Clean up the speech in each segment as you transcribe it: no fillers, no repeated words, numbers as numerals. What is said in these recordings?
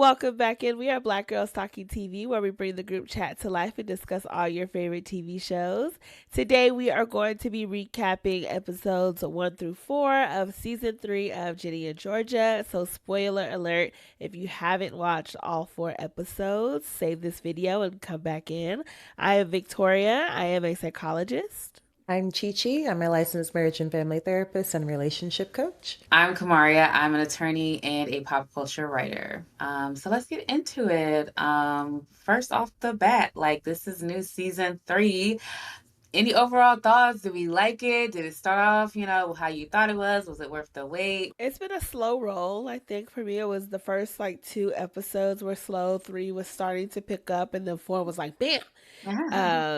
Welcome back in. We are Black Girls Talking TV, where we bring the group chat to life and discuss all your favorite TV shows. Today, we are going to be recapping episodes 1 through 4 of season 3 of Ginny and Georgia. So, spoiler alert, if you haven't watched all 4 episodes, save this video and come back in. I am Victoria. I am a psychologist. I'm Chi Chi. I'm a licensed marriage and family therapist and relationship coach. I'm Kamaria. I'm an attorney and a pop culture writer. So let's get into it. First off the bat, like this is new season 3. Any overall thoughts? Did we like it? Did it start off, how you thought it was? Was it worth the wait? It's been a slow roll. I think for me, it was the first like 2 episodes were slow. 3 was starting to pick up, and then 4 was like bam.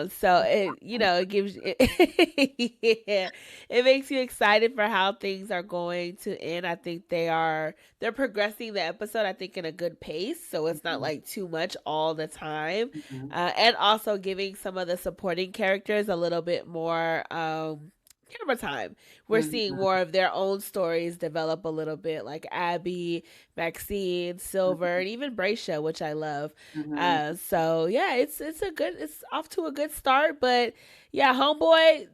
So it gives yeah, it makes you excited for how things are going to end. I think they're progressing the episode, I think, in a good pace, so it's not like too much all the time, Mhm. and also giving some of the supporting characters a little bit more camera time. We're seeing Mhm. more of their own stories develop a little bit, like Abby, Maxine, Silver, and even Braysha, which I love. Mhm. So yeah, it's off to a good start. But yeah, homeboy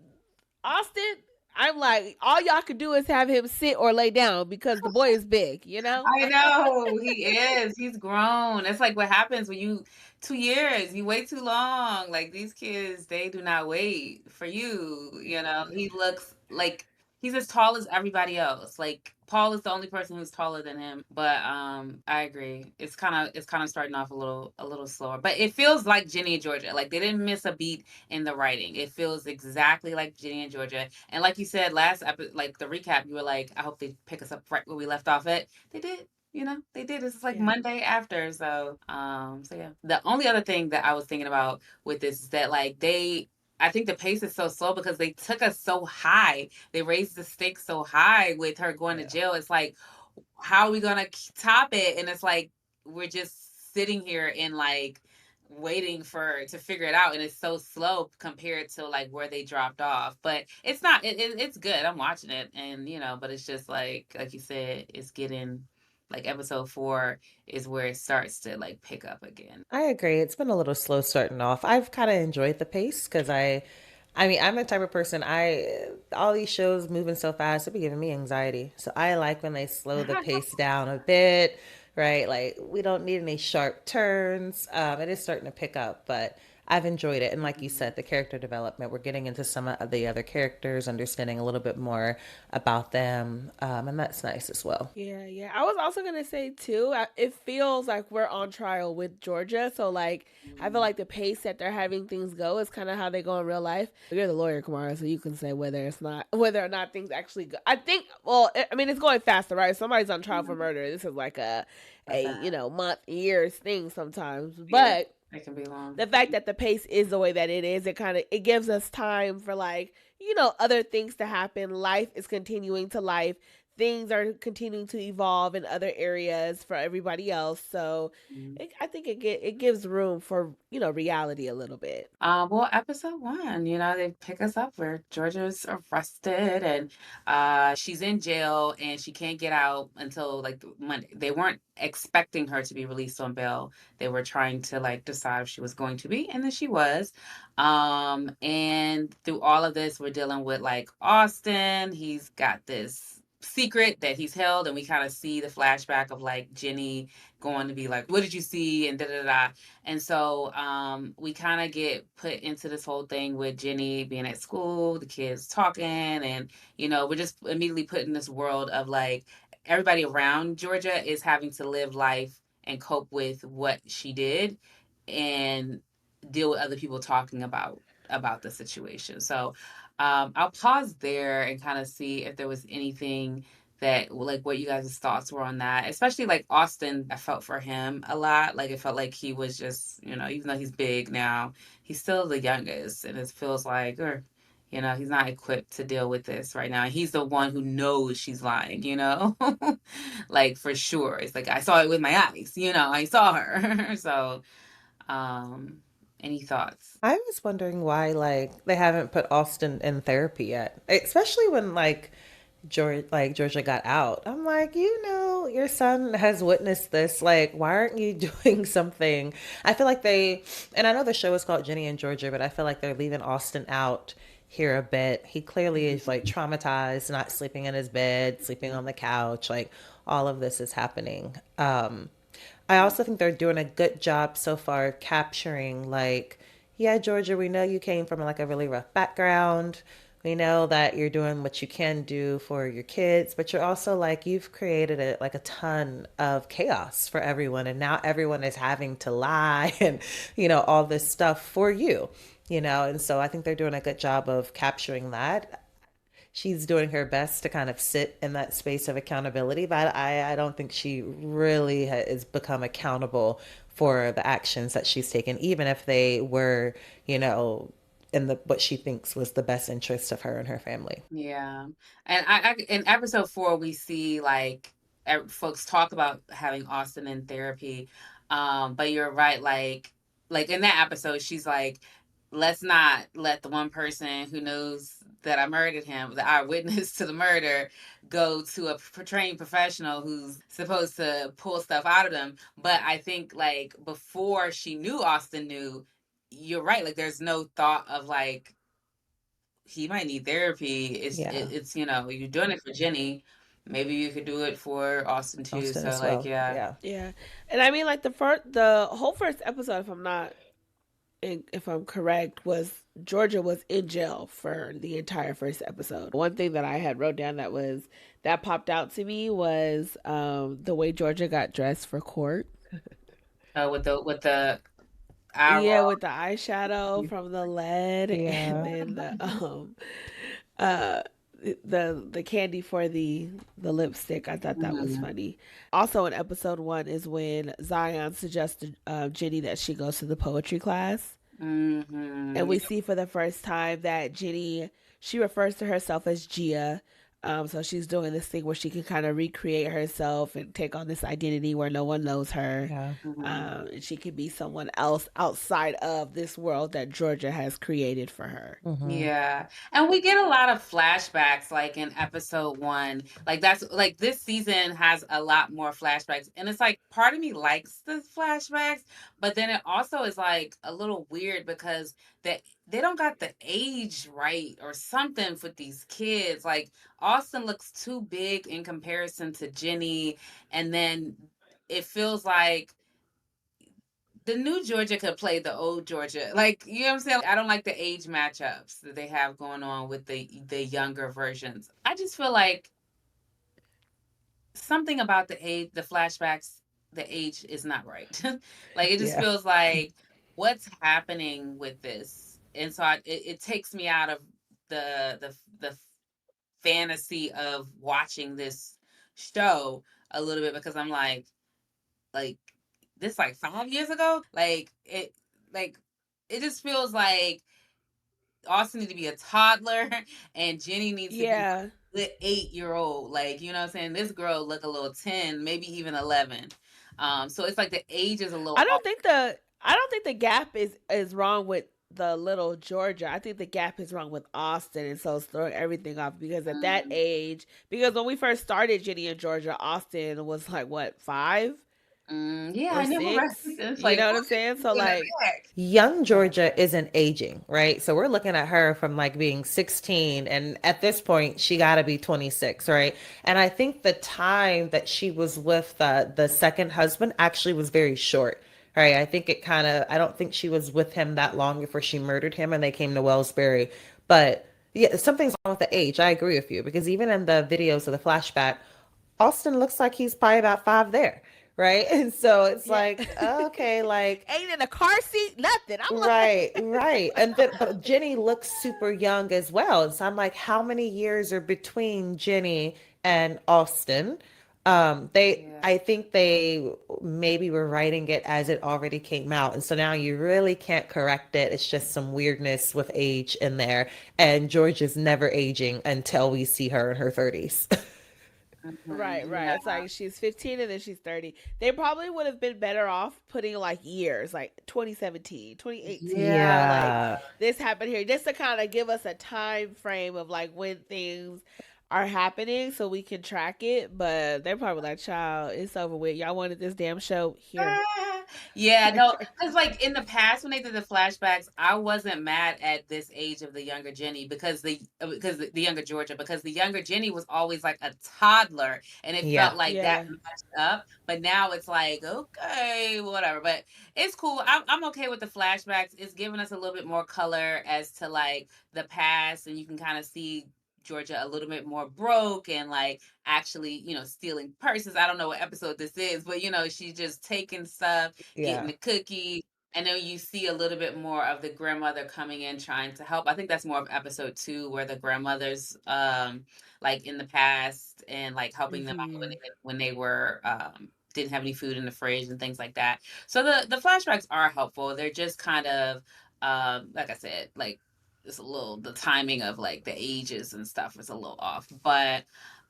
Austin, I'm like, all y'all can do is have him sit or lay down because the boy is big, you know? I know he is. He's grown. It's like what happens when you 2 years, you wait too long. Like these kids, they do not wait for you. He looks like he's as tall as everybody else. Like Paul is the only person who's taller than him. But I agree. It's kind of starting off a little slower. But it feels like Ginny and Georgia. Like they didn't miss a beat in the writing. It feels exactly like Ginny and Georgia. And like you said last episode, like the recap, you were like, I hope they pick us up right where we left off at. They did. They did. It's like Yeah. Monday after. So yeah. The only other thing that I was thinking about with this is that like I think the pace is so slow because they took us so high. They raised the stakes so high with her going to Yeah. jail. It's like, how are we gonna top it? And it's like we're just sitting here and like waiting for to figure it out, and it's so slow compared to like where they dropped off. But it's not. It's good. I'm watching it, and but it's just like you said, it's getting like episode 4 is where it starts to like pick up again. I agree. It's been a little slow starting off. I've kind of enjoyed the pace because I mean, I'm the type of person, all these shows moving so fast, it be giving me anxiety. So I like when they slow the pace down a bit, right? Like we don't need any sharp turns. It is starting to pick up, but I've enjoyed it. And like you said, the character development, we're getting into some of the other characters, understanding a little bit more about them. And that's nice as well. Yeah, yeah. I was also gonna say too. It feels like we're on trial with Georgia, so like I feel like the pace that they're having things go is kind of how they go in real life. You're the lawyer, Kamara, so you can say whether or not things actually go. I think. Well, I mean, it's going faster, right? Somebody's on trial for murder. This is like a month, years thing sometimes, Yeah, but it can be long. the fact that the pace is the way that it is, it gives us time for like other things to happen. Life is continuing to life. Things are continuing to evolve in other areas for everybody else. So I think it gives room for reality a little bit. Well, episode 1, they pick us up where Georgia's arrested and she's in jail and she can't get out until like Monday. They weren't expecting her to be released on bail. They were trying to like decide if she was going to be, and then she was. And through all of this, we're dealing with like Austin. He's got this secret that he's held, and we kind of see the flashback of like Jenny going to be like, what did you see? And da da da. And so we kind of get put into this whole thing with Jenny being at school, the kids talking, and we're just immediately put in this world of like everybody around Georgia is having to live life and cope with what she did and deal with other people talking about the situation. So I'll pause there and kind of see if there was anything that like what you guys' thoughts were on that, especially like Austin. I felt for him a lot. Like it felt like he was just, even though he's big now, he's still the youngest, and it feels like, or he's not equipped to deal with this right now. He's the one who knows she's lying, like for sure. It's like I saw it with my eyes, I saw her. So um any thoughts? I was wondering why like they haven't put Austin in therapy yet, especially when like Georgia got out. I'm like, your son has witnessed this. Like, why aren't you doing something? I feel like and I know the show is called Ginny and Georgia, but I feel like they're leaving Austin out here a bit. He clearly is like traumatized, not sleeping in his bed, sleeping on the couch. Like, all of this is happening. I also think they're doing a good job so far of capturing, like, yeah, Georgia, we know you came from like a really rough background. We know that you're doing what you can do for your kids, but you're also like you've created like a ton of chaos for everyone, and now everyone is having to lie and all this stuff for you. And so I think they're doing a good job of capturing that. She's doing her best to kind of sit in that space of accountability, but I don't think she really has become accountable for the actions that she's taken, even if they were, in the what she thinks was the best interest of her and her family. Yeah. And in episode 4, we see like folks talk about having Austin in therapy. But you're right, like in that episode, she's like, let's not let the one person who knows that I murdered him, the eyewitness to the murder, go to a trained professional who's supposed to pull stuff out of them. But I think like before she knew Austin knew, you're right, like there's no thought of like he might need therapy. Yeah, It's you're doing it for Jenny. Maybe you could do it for Austin too. Austin So as like well. yeah. Yeah, Yeah. And I mean, like the whole first episode, if I'm correct, was Georgia was in jail for the entire first episode. One thing that I had wrote down that popped out to me was the way Georgia got dressed for court. With the eye Yeah, with roll. the eyeshadow from the lead, and yeah. then uh the candy for the lipstick. I thought that was Mhm. funny. Also in episode 1 is when Zion suggested Jenny that she goes to the poetry class. And Mhm. we see for the first time that Jenny, she refers to herself as Gia. So she's doing this thing where she can kind of recreate herself and take on this identity where no one knows her. Yeah. Mhm. And she can be someone else outside of this world that Georgia has created for her. Mm-hmm. Yeah. And we get a lot of flashbacks like in episode 1. Like that's like this season has a lot more flashbacks. And it's like part of me likes the flashbacks, but then it also is like a little weird because they don't got the age right or something for these kids. Like Austin looks too big in comparison to Jenny, and then it feels like the new Georgia could play the old Georgia. Like, you know what I'm saying? I don't like the age matchups that they have going on with the younger versions. I just feel like something about the age, the flashbacks, the age is not right. Like it just Yeah. feels like what's happening with this, and so it takes me out of the fantasy of watching this show a little bit because I'm like this like 5 years ago. Like it just feels like Austin need to be a toddler and Jenny needs to be Yeah. the 8-year old. Like, you know what I'm saying? This girl look a little 10, maybe even 11. So it's like the age is a little I off. don't think the I don't think the gap is wrong with the little Georgia. I think the gap is wrong with Austin, and so it's throwing everything off because at that Mm, age, because when we first started Jenny and Georgia, Austin was like what 5 yeah, or I never read 6. it's You like know what what I'm saying? is So doing like, back? Young Georgia isn't aging, right? So we're looking at her from like being 16, and at this point, she got to be 26, right? And I think the time that she was with the second husband actually was very short, right? I think I don't think she was with him that long before she murdered him and they came to Wellsbury. But yeah, something's wrong with the age. I agree with you because even in the videos of the flashback, Austin looks like he's probably about 5 there, right? And so it's yeah, like, okay, like, ain't in a car seat, nothing. I'm right, like, right. And then, but Jenny looks super young as well. And so I'm like, how many years are between Jenny and Austin? Yeah. I think they maybe were writing it as it already came out. And so now you really can't correct it. It's just some weirdness with age in there. And George is never aging until we see her in her 30s. right, right. Yeah. It's like she's 15 and then she's 30. They probably would have been better off putting like years, like 2017, 2018. Yeah. Like Yeah. this happened here, just to kind of give us a time frame of like when things are happening so we can track it. But they're probably like, child, it's over with. Y'all wanted this damn show here. Ah, yeah, no, because like in the past when they did the flashbacks, I wasn't mad at this age of the younger Jenny because the younger Georgia because the younger Jenny was always like a toddler and it Yeah. felt like that Yeah. matched up. But now it's like okay, whatever. But it's cool. I'm okay with the flashbacks. It's giving us a little bit more color as to like the past, and you can kind of see Georgia a little bit more broke and like actually, stealing purses. I don't know what episode this is, but she's just taking stuff, getting Yeah. the cookie. And then you see a little bit more of the grandmother coming in trying to help. I think that's more of episode 2 where the grandmother's like in the past and like helping them out Hmm. when they were didn't have any food in the fridge and things like that. So the flashbacks are helpful. They're just kind of like I said, like it's a little the timing of like the ages and stuff is a little off. But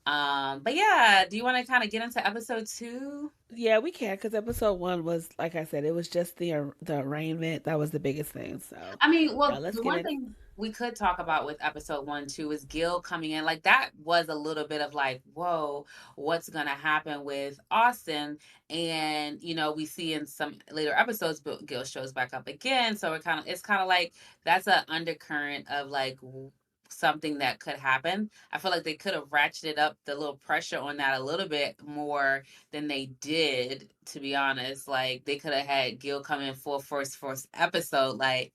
yeah, do you want to kind of get into episode 2? Yeah, we can because episode one was, like I said, it was just the arraignment that was the biggest thing. So, I mean, yeah, well, let's the get one in. thing we could talk about with episode 1 too is Gil coming in. Like that was a little bit of like, whoa, what's gonna happen with Austin? And we see in some later episodes, but Gil shows back up again. So it's kind of like that's an undercurrent of like something that could happen. I feel like they could have ratcheted up the little pressure on that a little bit more than they did, to be honest. Like they could have had Gil come in full first episode, like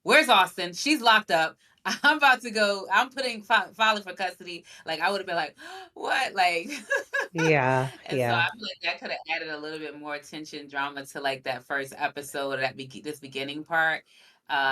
where's Austin? She's locked up. I'm about to go. I'm filing for custody. Like I would have been like, what? Like, Yeah. and so I Yeah. feel like that could have added a little bit more tension, drama to like that first episode or this beginning part.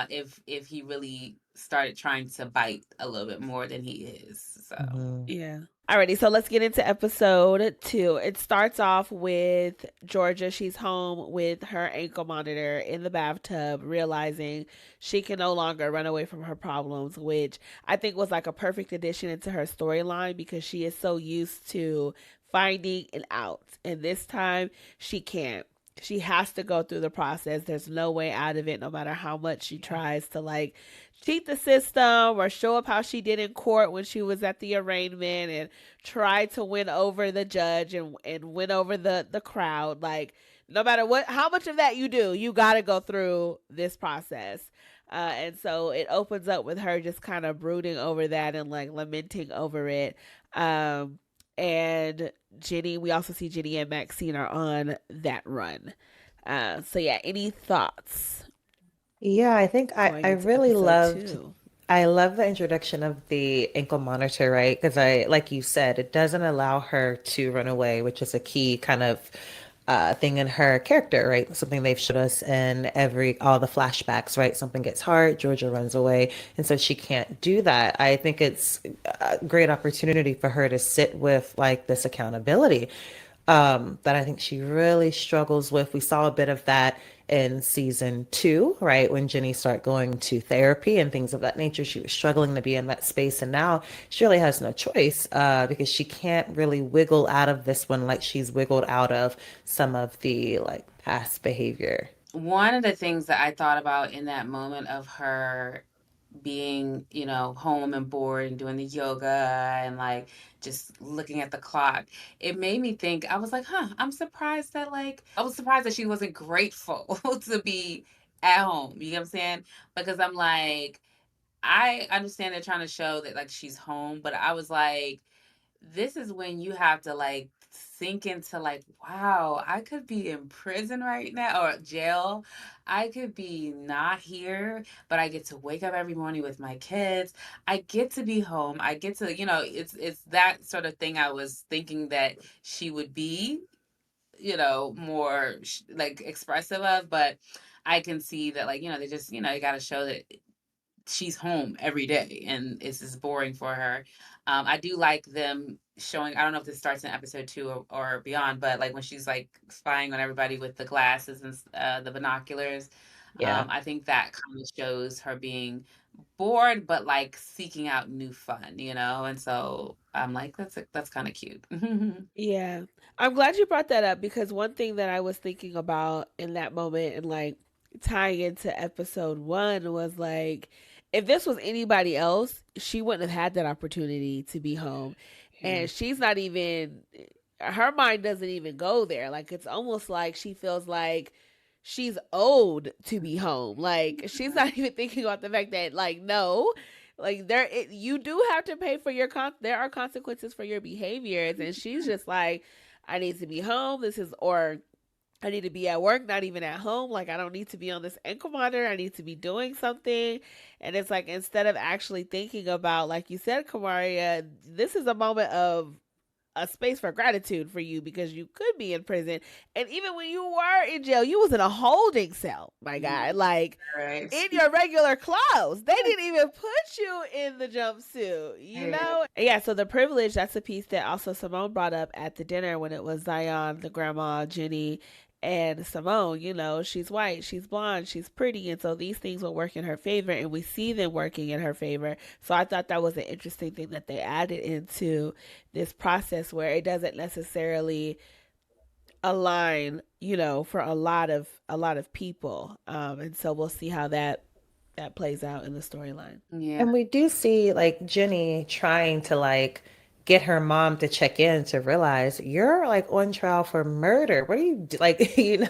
If he really started trying to bite a little bit more than he is. So Hmm. Yeah. Alrighty, so let's get into episode two. It starts off with Georgia. She's home with her ankle monitor in the bathtub, realizing she can no longer run away from her problems, which I think was like a perfect addition into her storyline because she is so used to finding an out. And this time she can't. She has to go through the process. There's no way out of it, no matter how much she yeah. tries to like cheat the system or show up how she did in court when she was at the arraignment and try to win over the judge and win over the crowd. Like no matter what how much of that you do, you got to go through this process. And so it opens up with her just kind of brooding over that and like lamenting over it. Um, and Jenny, we also see Jenny and Maxine are on that run. So yeah, any thoughts Yeah, I think I going into really episode loved two? I love the introduction of the ankle monitor, right? Because like you said, it doesn't allow her to run away, which is a key kind of thing in her character, right? Something they've showed us in all the flashbacks, right? Something gets hard, Georgia runs away, and so she can't do that. I think it's a great opportunity for her to sit with like this accountability that I think she really struggles with. We saw a bit of that in season 2, right? When Jenny started going to therapy and things of that nature, she was struggling to be in that space. And now she really has no choice because she can't really wiggle out of this one like she's wiggled out of some of the like past behavior. One of the things that I thought about in that moment of her being, home and bored and doing the yoga and like just looking at the clock, it made me think, I was like, huh, I was surprised that she wasn't grateful to be at home. You know what I'm saying? Because I'm like, I understand they're trying to show that like she's home, but I was like, this is when you have to like sink into like, wow, I could be in prison right now or jail. I could be not here, but I get to wake up every morning with my kids. I get to be home. I get to, it's that sort of thing I was thinking that she would be, more like expressive of, but I can see that like, they just, you got to show that she's home every day and it's just boring for her. I do like them showing, I don't know if this starts in episode 2 or beyond, but like when she's like spying on everybody with the glasses and the binoculars, Yeah. I think that kind of shows her being bored, but like seeking out new fun, And so I'm like, that's kind of cute. Yeah. I'm glad you brought that up because one thing that I was thinking about in that moment and like tying into episode one was like if this was anybody else, she wouldn't have had that opportunity to be home. Yeah. And she's not even, her mind doesn't even go there. Like, it's almost like she feels like she's owed to be home. Like, she's not even thinking about the fact that, like, no, like, you do have to pay for there are consequences for your behaviors. And she's just like, I need to be home. Or I need to be at work, not even at home. Like, I don't need to be on this ankle monitor. I need to be doing something. And it's like, instead of actually thinking about, like you said, Kamaria, this is a moment of a space for gratitude for you because you could be in prison. And even when you were in jail, you was in a holding cell, my guy. Like, Right. in your regular clothes. They didn't even put you in the jumpsuit, you Yeah. know? And yeah, so the privilege, that's a piece that also Simone brought up at the dinner when it was Zion, the grandma, Ginny, and Simone. You know, she's white, she's blonde, she's pretty, and so these things will work in her favor, and we see them working in her favor. So I thought that was an interesting thing that they added into this process where it doesn't necessarily align, you know, for a lot of people. And so we'll see how that plays out in the storyline. Yeah. And we do see like Jenny trying to like get her mom to check in to realize you're like on trial for murder. What are you like,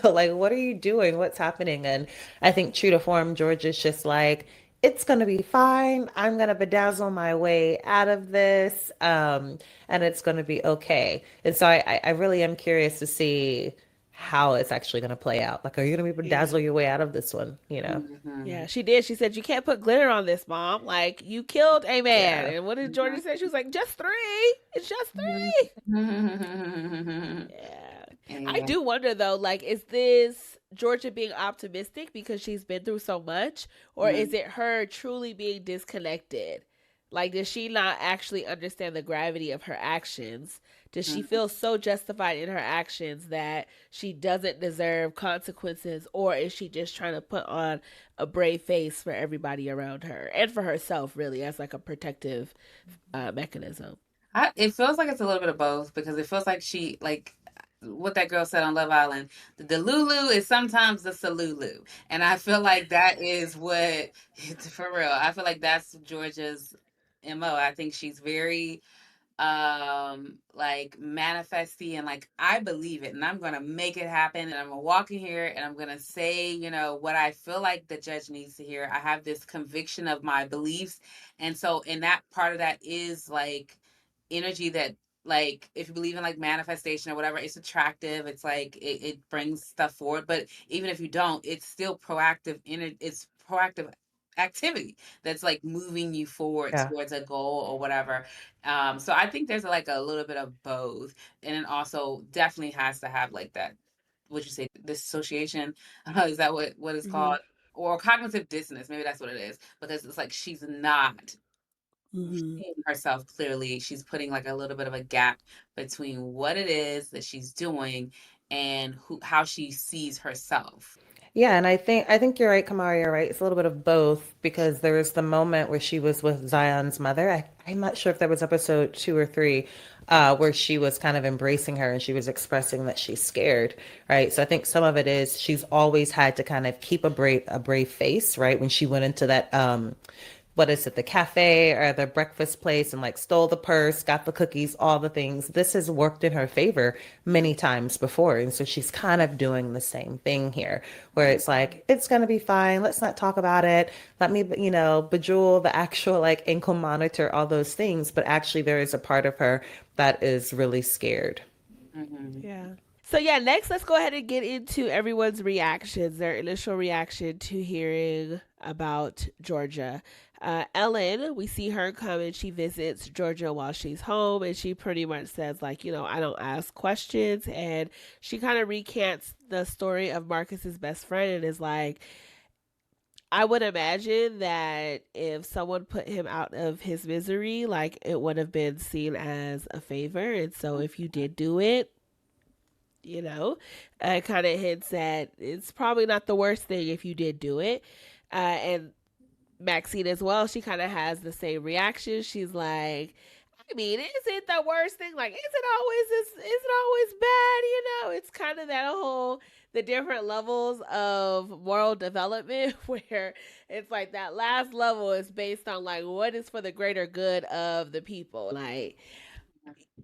like what are you doing? What's happening? And I think true to form, George is just like, it's gonna be fine. I'm gonna bedazzle my way out of this, and it's gonna be okay. And so I really am curious to see how it's actually gonna play out. Like, are you gonna be Yeah. bedazzle your way out of this one? Mhm. Yeah, she did. She said, "You can't put glitter on this, mom. Like, you killed a man." Yeah. And what did Jordan Mhm. say? She was like, "Just three. It's just three." Yeah. I Yeah. do wonder though, like, is this Georgia being optimistic because she's been through so much, or is Mhm. it her truly being disconnected? Like, does she not actually understand the gravity of her actions? Does she Mhm. feel so justified in her actions that she doesn't deserve consequences, or is she just trying to put on a brave face for everybody around her and for herself, really, as like a protective mechanism? It feels like it's a little bit of both because it feels like she like what that girl said on Love Island. The Lulu is sometimes the Salulu, and I feel like that is what for real. I feel like that's Georgia's mo. I think she's very like manifesty and like I believe it and I'm gonna make it happen and I'm gonna walk in here and I'm gonna say, what I feel like the judge needs to hear. I have this conviction of my beliefs, and so in that part of that is like energy that, like, if you believe in like manifestation or whatever, it's attractive. It's like it brings stuff forward, but even if you don't, it's still proactive. It's proactive activity that's like moving you forward Yeah. towards a goal or whatever. So I think there's like a little bit of both, and it also definitely has to have like that. Would you say dissociation? Is that what it's Mm-hmm. called? Or cognitive dissonance? Maybe that's what it is, because it's like she's not Mm-hmm. seeing herself clearly. She's putting like a little bit of a gap between what it is that she's doing and how she sees herself. Yeah, and I think you're right, Kamari, you're right. It's a little bit of both because there was the moment where she was with Zion's mother. I'm not sure if that was episode 2 or 3, where she was kind of embracing her and she was expressing that she's scared, right? So I think some of it is she's always had to kind of keep a brave face, right? When she went into that what is it, the cafe or the breakfast place and like stole the purse, got the cookies, all the things. This has worked in her favor many times before. And so she's kind of doing the same thing here, where it's like, it's going to be fine. Let's not talk about it. Let me, bejewel the actual like ankle monitor, all those things. But actually, there is a part of her that is really scared. Mm-hmm. Yeah. So yeah, next let's go ahead and get into everyone's reactions, their initial reaction to hearing about Georgia. Ellen, we see her come and she visits Georgia while she's home, and she pretty much says like, I don't ask questions, and she kind of recants the story of Marcus's best friend and is like, I would imagine that if someone put him out of his misery, like it would have been seen as a favor, and so if you did do it, kind of hints that it's probably not the worst thing if you did do it. And Maxine as well, she kind of has the same reaction. She's like, I mean, is it the worst thing? Like, is it always bad? It's kind of that whole the different levels of moral development where it's like that last level is based on like what is for the greater good of the people. Like,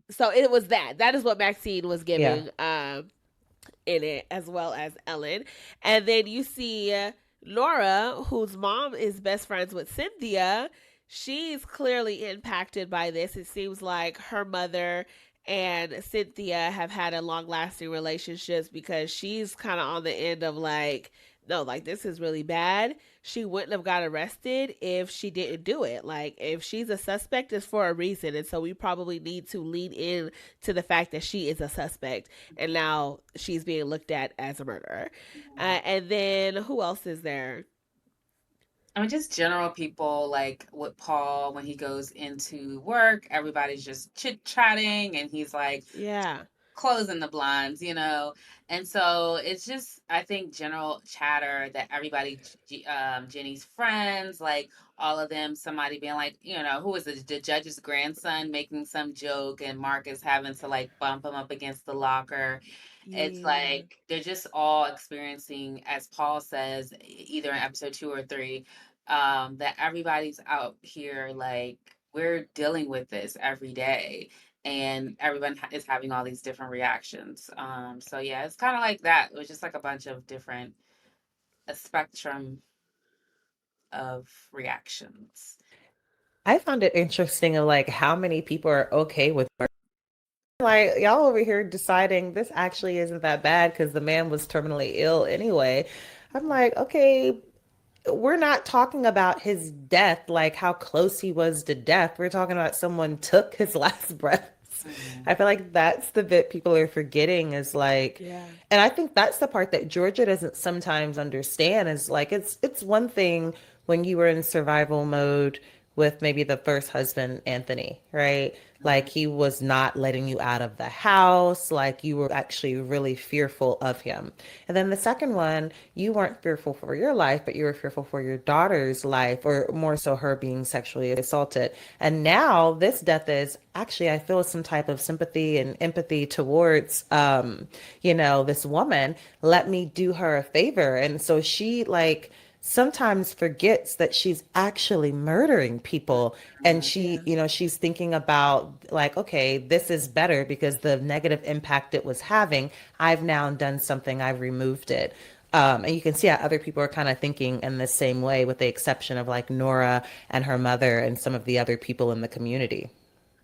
so it was that. That is what Maxine was Yeah. giving in it, as well as Ellen. And then you see Laura, whose mom is best friends with Cynthia. She's clearly impacted by this. It seems like her mother and Cynthia have had a long lasting relationships because she's kind of on the end of like, no, like this is really bad. She wouldn't have got arrested if she didn't do it. Like, if she's a suspect, it's for a reason. And so we probably need to lean in to the fact that she is a suspect and now she's being looked at as a murderer. And then who else is there? I mean, just general people like with Paul when he goes into work, everybody's just chit chatting, and he's like Yeah. closing the blinds, and so it's just I think general chatter that everybody, Jenny's friends, like all of them, somebody being like, who was the judge's grandson making some joke, and Marcus having to like bump him up against the locker. It's Yeah. like they're just all experiencing, as Paul says, either in episode 2 or 3, that everybody's out here like we're dealing with this every day, and everyone is having all these different reactions. So yeah, it's kind of like that. It was just like a bunch of different, a spectrum of reactions. I found it interesting of like how many people are okay with like y'all over here deciding this actually isn't that bad because the man was terminally ill anyway. I'm like, okay, we're not talking about his death, like how close he was to death. We're talking about someone took his last breaths. I Mhm. feel like that's the bit people are forgetting is like, Yeah. and I think that's the part that Georgia doesn't sometimes understand is like it's one thing when you were in survival mode with maybe the first husband, Anthony, right? Like Mhm. he was not letting you out of the house, like you were actually really fearful of him. And then the second one, you weren't fearful for your life, but you were fearful for your daughter's life, or more so her being sexually assaulted. And now this death is actually, I feel some type of sympathy and empathy towards, this woman. Let me do her a favor. And so she like, sometimes forgets that she's actually murdering people and Mhm. she's thinking about like, okay, this is better because the negative impact it was having, I've now done something, I've removed it. And you can see how other people are kind of thinking in the same way, with the exception of like Nora and her mother and some of the other people in the community.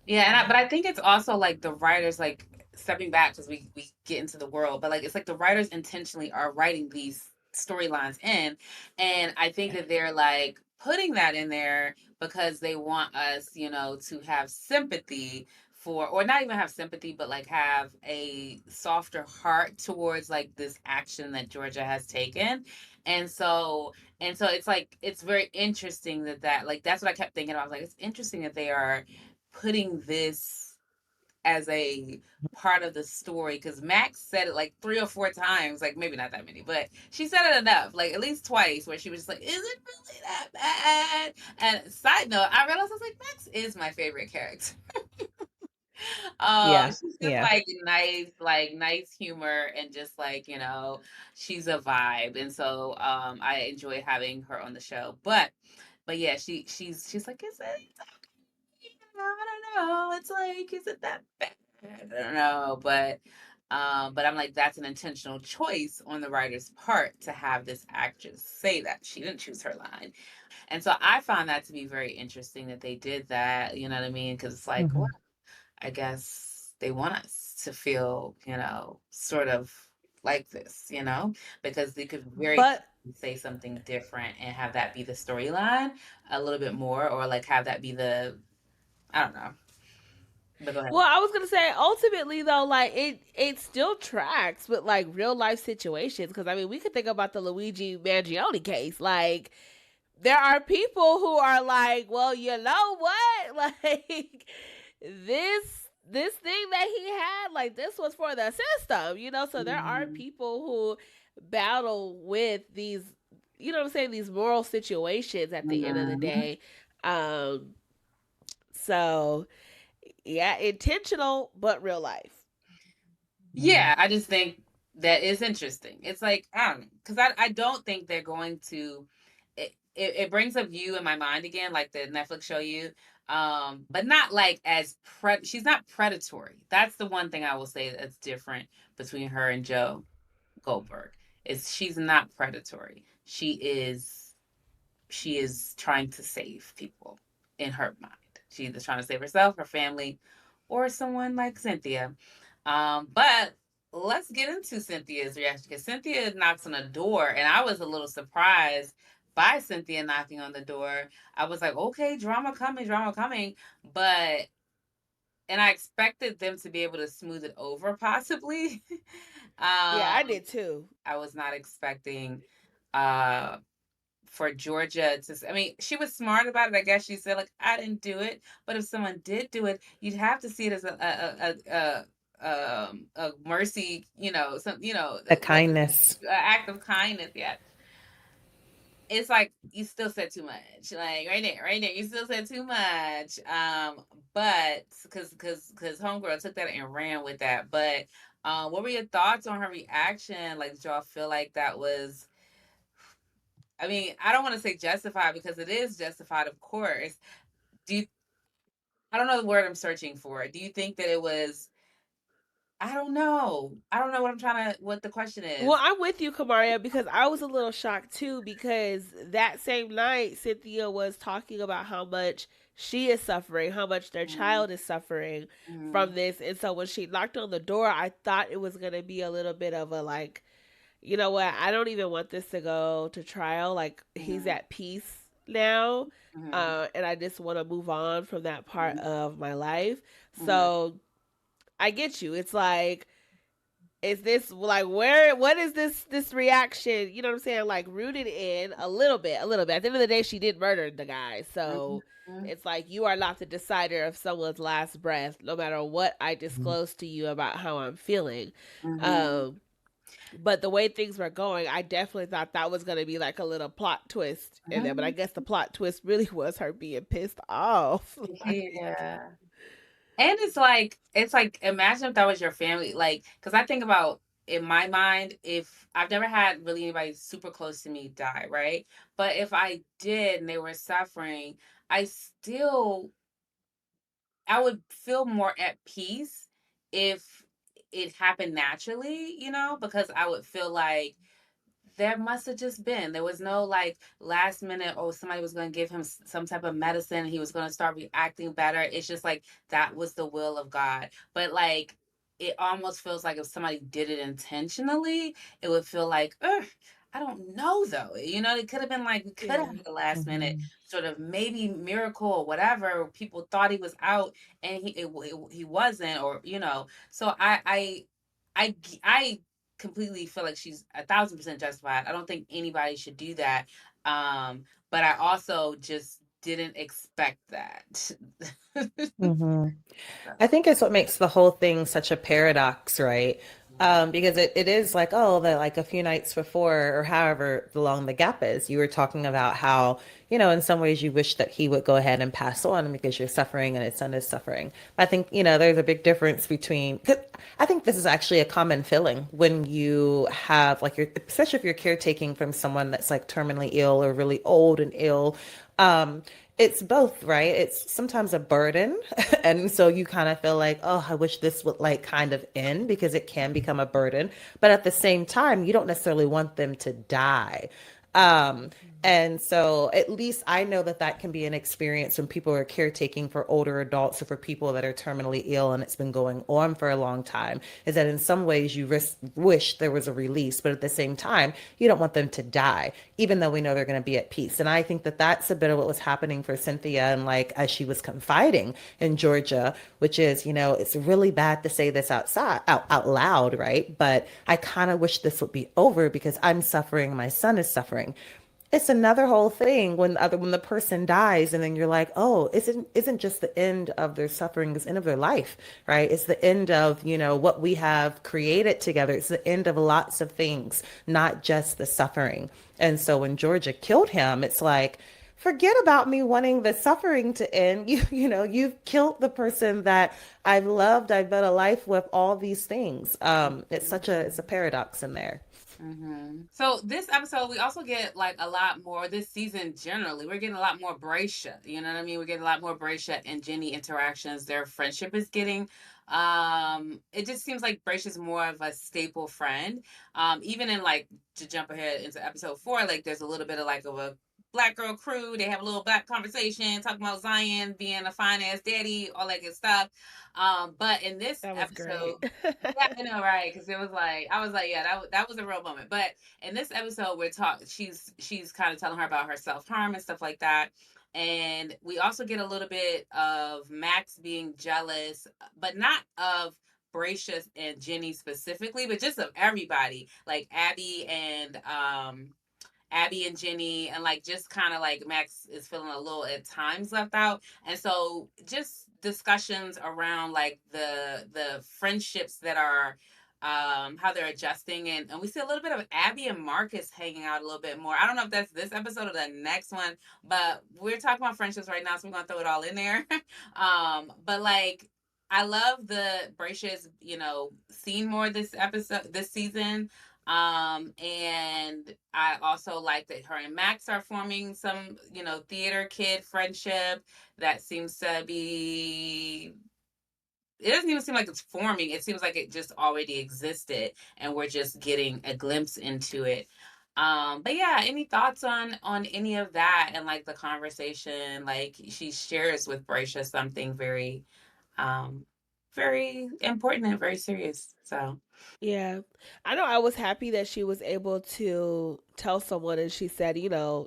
Yeah, but I think it's also like the writers like stepping back because we get into the world, but like it's like the writers intentionally are writing these storylines in, and I think that they're like putting that in there because they want us, to have sympathy for, or not even have sympathy, but like have a softer heart towards like this action that Georgia has taken, and so it's like it's very interesting that like that's what I kept thinking. I was like, it's interesting that they are putting this as a part of the story because Max said it like 3 or 4 times, like maybe not that many, but she said it enough, like at least twice, where she was just like, "Is it really that bad?" And side note, I realized I was like, Max is my favorite character. Yeah, She's just yeah. like nice humor, and just like she's a vibe, and so I enjoy having her on the show. But yeah, she's like, is it? I don't know. It's like, is it that bad? I don't know, but I'm like, that's an intentional choice on the writer's part to have this actress say that she didn't choose her line, and so I found that to be very interesting that they did that. You know what I mean? Because it's like, well, Mhm. I guess they want us to feel, sort of like this, because they could very But clearly say something different and have that be the storyline a little bit more, or like have that be the, I don't know. But go ahead. well, I was gonna say ultimately though, like it still tracks with like real life situations because I mean we could think about the Luigi Mangione case. Like there are people who are like, well, you know what, like this thing that he had, like this was for the system, So there are Mhm. people who battle with these, what I'm saying, these moral situations at the end of the Mhm. day. Um, so Yeah, intentional, but real life. Yeah, I just think that is interesting. It's like, I don't know, because I don't think they're going to. It brings up You in my mind again, like the Netflix show You, but not like as she's not predatory. That's the one thing I will say that's different between her and Joe Goldberg is she's not predatory. She is trying to save people in her mind. She's either trying to save herself, her family, or someone like Cynthia. But let's get into Cynthia's reaction because Cynthia knocks on the door, and I was a little surprised by Cynthia knocking on the door. I was like, okay, drama coming, drama coming. But and I expected them to be able to smooth it over possibly. Yeah, I um, did too. I was not expecting uh for Georgia to, I mean, she was smart about it. I guess she said, like, I didn't do it. But if someone did do it, you'd have to see it as a mercy, A what's it, kindness. act of kindness. Yeah. It's like you still said too much. Like right there, you still said too much. But because homegirl took that and ran with that. But what were your thoughts on her reaction? Like, did y'all feel like that was, I mean, I don't want to say justified because it is justified, of course. Do you, I don't know the word I'm searching for. Do you think that it was, I don't know. I don't know what the question Well, is. I'm with you, Kamaria, because I was a little shocked too. Because that same night, Cynthia was talking about how much she is suffering, how much their Mm-hmm. child is suffering Mm-hmm. from this. And so when she knocked on the door, I thought it was going to be a little bit of a like, you know what, I don't even want this to go to trial. Like, he's Mm-hmm. at peace now. Mm-hmm. And I just want to move on from that part Mm-hmm. of my life. Mm-hmm. So I get you. It's like, is this like, where, what is this reaction, you know what I'm saying, like rooted in a little bit, a little bit. At the end of the day, she did murder the guy. So Mm-hmm. it's like, you are not the decider of someone's last breath, no matter what I disclose to you about how I'm feeling. Mm-hmm. um but the way things were going, I definitely thought that was going to be like a little plot twist in there. But I Mm-hmm. guess the plot twist really was her being pissed off. Like, Yeah. And it's like imagine if that was your family, like, because I think about, in my mind, if I've never had really anybody super close to me die, right? But if I did and they were suffering, I still I would feel more at peace if it happened naturally, because I would feel like there must have just been. There was no like last minute, oh, somebody was going to give him some type of medicine. He was going to start reacting better. It's just like that was the will of God. But like, it almost feels like if somebody did it intentionally, it would feel like, ugh, I don't know though. It could have been like, we could have yeah. had a last minute Mm-hmm. sort of maybe miracle or whatever. People thought he was out and he wasn't, or So I completely feel like she's 1,000% justified. I don't think anybody should do that. But I also just didn't expect that. Mm-hmm. So, I think it's what makes the whole thing such a paradox, right? Because it is like, oh, that like a few nights before, or however long the gap is, you were talking about how, in some ways you wish that he would go ahead and pass on because you're suffering and his son is suffering. But I think, there's a big difference between, 'cause I think this is actually a common feeling when you have, like, especially if you're caretaking from someone that's like terminally ill or really old and ill. Um, it's both, right? It's sometimes a burden. And so you kind of feel like, oh, I wish this would like kind of end because it can become a burden. But at the same time, you don't necessarily want them to die. Um, and so at least I know that that can be an experience when people are caretaking for older adults or for people that are terminally ill and it's been going on for a long time, is that in some ways you wish there was a release, but at the same time, you don't want them to die, even though we know they're going to be at peace. And I think that that's a bit of what was happening for Cynthia. And like, as she was confiding in Georgia, which is, it's really bad to say this out loud, right? But I kind of wish this would be over because I'm suffering, my son is suffering. It's another whole thing when the person dies and then you're like, oh, isn't just the end of their suffering, it's the end of their life, right? It's the end of, what we have created together. It's the end of lots of things, not just the suffering. And so when Georgia killed him, it's like, forget about me wanting the suffering to end. You've killed the person that I've loved, I've built a life with, all these things. It's a paradox in there. So this episode, we also get like a lot more this season. Generally, we're getting a lot more Bracia. You know what I mean? We're getting a lot more Bracia and Ginny interactions. Their friendship is getting. It just seems like Bracia's more of a staple friend. Even in like to jump ahead into episode 4, like there's a little bit of like of a black girl crew. They have a little black conversation talking about Zion being a fine ass daddy, all that good stuff. But in this That was episode, great. yeah, I know, right? Because it was like I was like, yeah, that was a real moment. But in this episode, she's kind of telling her about her self harm and stuff like that. And we also get a little bit of Max being jealous, but not of Bracious and Jenny specifically, but just of everybody, like Abby and Jenny, and like just kind of like Max is feeling a little at times left out. And so just discussions around like the friendships that are how they're adjusting, and we see a little bit of Abby and Marcus hanging out a little bit more. I don't know if that's this episode or the next one, but we're talking about friendships right now, so we're gonna throw it all in there. But like I love the Bracious, seen more this season. And I also like that her and Max are forming some, theater kid friendship that seems to be. It doesn't even seem like it's forming. It seems like it just already existed, and we're just getting a glimpse into it. But yeah, any thoughts on any of that and like the conversation? Like she shares with Bracia something very, very important and very serious. So. Yeah. I know I was happy that she was able to tell someone and she said,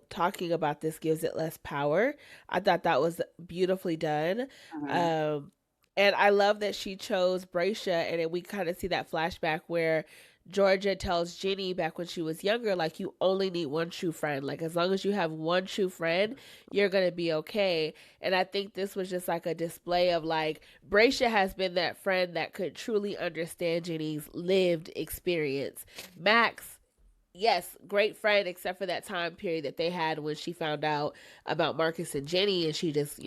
talking about this gives it less power. I thought that was beautifully done. Mhm. Um and I love that she chose Bracia, and then we kind of see that flashback where Georgia tells Ginny back when she was younger, like, you only need one true friend. Like, as long as you have one true friend, you're going to be okay. And I think this was just like a display of like, Bracia has been that friend that could truly understand Ginny's lived experience. Max, yes, great friend, except for that time period that they had when she found out about Marcus and Jenny, and she just,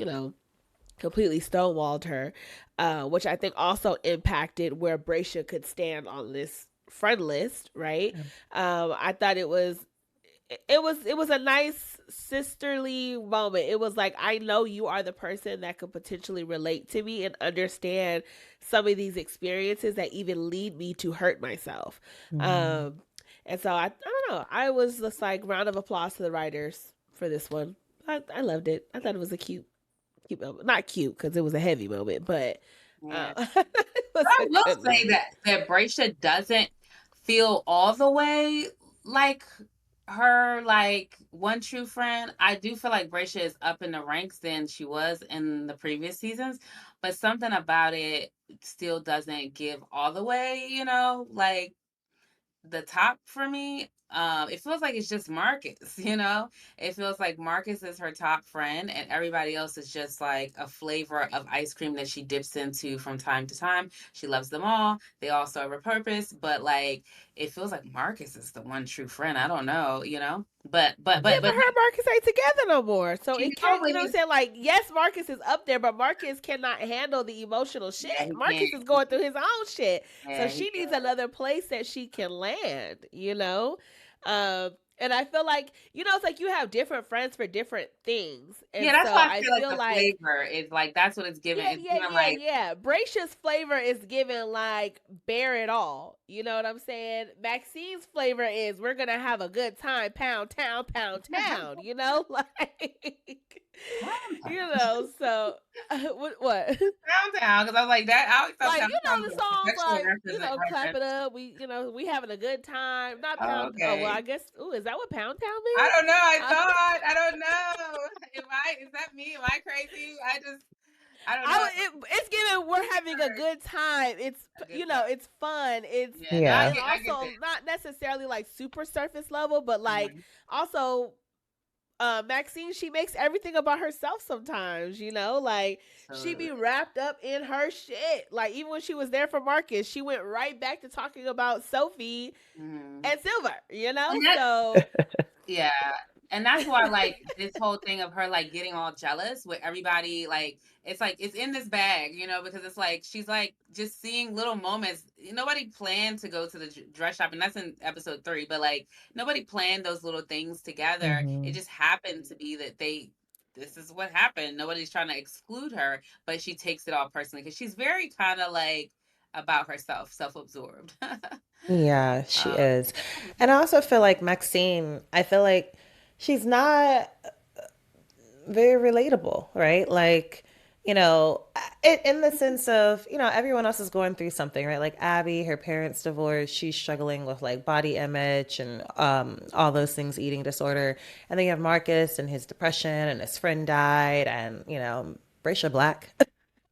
completely stonewalled her, which I think also impacted where Bracia could stand on this friend list, right? I thought it was a nice sisterly moment. It was like, I know you are the person that could potentially relate to me and understand some of these experiences that even lead me to hurt myself. Mm. Um, and so I don't know. I was just like, round of applause to the writers for this one. I loved it. I thought it was a cute moment. Not cute because it was a heavy moment, but Yeah. it was I a will good say moment. that Bracia doesn't feel all the way like her like one true friend. I do feel like Bracia is up in the ranks than she was in the previous seasons, but something about it still doesn't give all the way, like the top for me. It feels like it's just Marcus, It feels like Marcus is her top friend, and everybody else is just like a flavor of ice cream that she dips into from time to time. She loves them all. They all serve a purpose, but like it feels like Marcus is the one true friend. I don't know, Yeah, but her and Marcus ain't together no more. So you it know, can't, but you know what I'm he's saying? Like, yes, Marcus is up there, but Marcus cannot handle the emotional yeah, shit. he can't. Marcus is going through his own shit. So Yeah, he she needs can't. another place that she can land. And I feel like, it's like you have different friends for different things. Yeah, And that's so why I I feel like feel the like, flavor is like that's what it's giving. yeah, It's yeah, giving yeah, like yeah. Bracia's flavor is given like bear it all. You know what I'm saying? Maxine's flavor is we're gonna have a good time, pound town, pound town. Like So what? downtown because I was like that. I always thought Like, downtown the was a songs sexual like, clap reference. it up. We having a good time. Not Oh, pound. Oh well, okay. I guess. Ooh, is that what pound town I means? don't know. I Uh, thought. I don't know. Is that me? Am I crazy? I don't know. it's given we're having a good time. It's A good time. it's fun. It's Yeah. No, Yeah. and I get also it. not necessarily like super surface level, but like Mhm. also Maxine, she makes everything about herself sometimes, like she Absolutely. be wrapped up in her shit. Like even when she was there for Marcus, she went right back to talking about Sophie Mhm. and Silver, And that, So yeah. And that's why, like, this whole thing of her, like, getting all jealous with everybody, like, it's in this bag, because it's like, she's, like, just seeing little moments. Nobody planned to go to the dress shop, and that's in episode 3, but, like, nobody planned those little things together. It Hmm. just happened to be that this is what happened. Nobody's trying to exclude her, but she takes it all personally because she's very kind of, like, about herself, self-absorbed. Yeah, she um, is. And I also feel like Maxine, I feel like she's not very relatable, right? Like, in the sense of, everyone else is going through something, right? Like Abby, her parents divorced, she's struggling with like body image and all those things, eating disorder. And then you have Marcus and his depression, and his friend died, and, Bracia Black.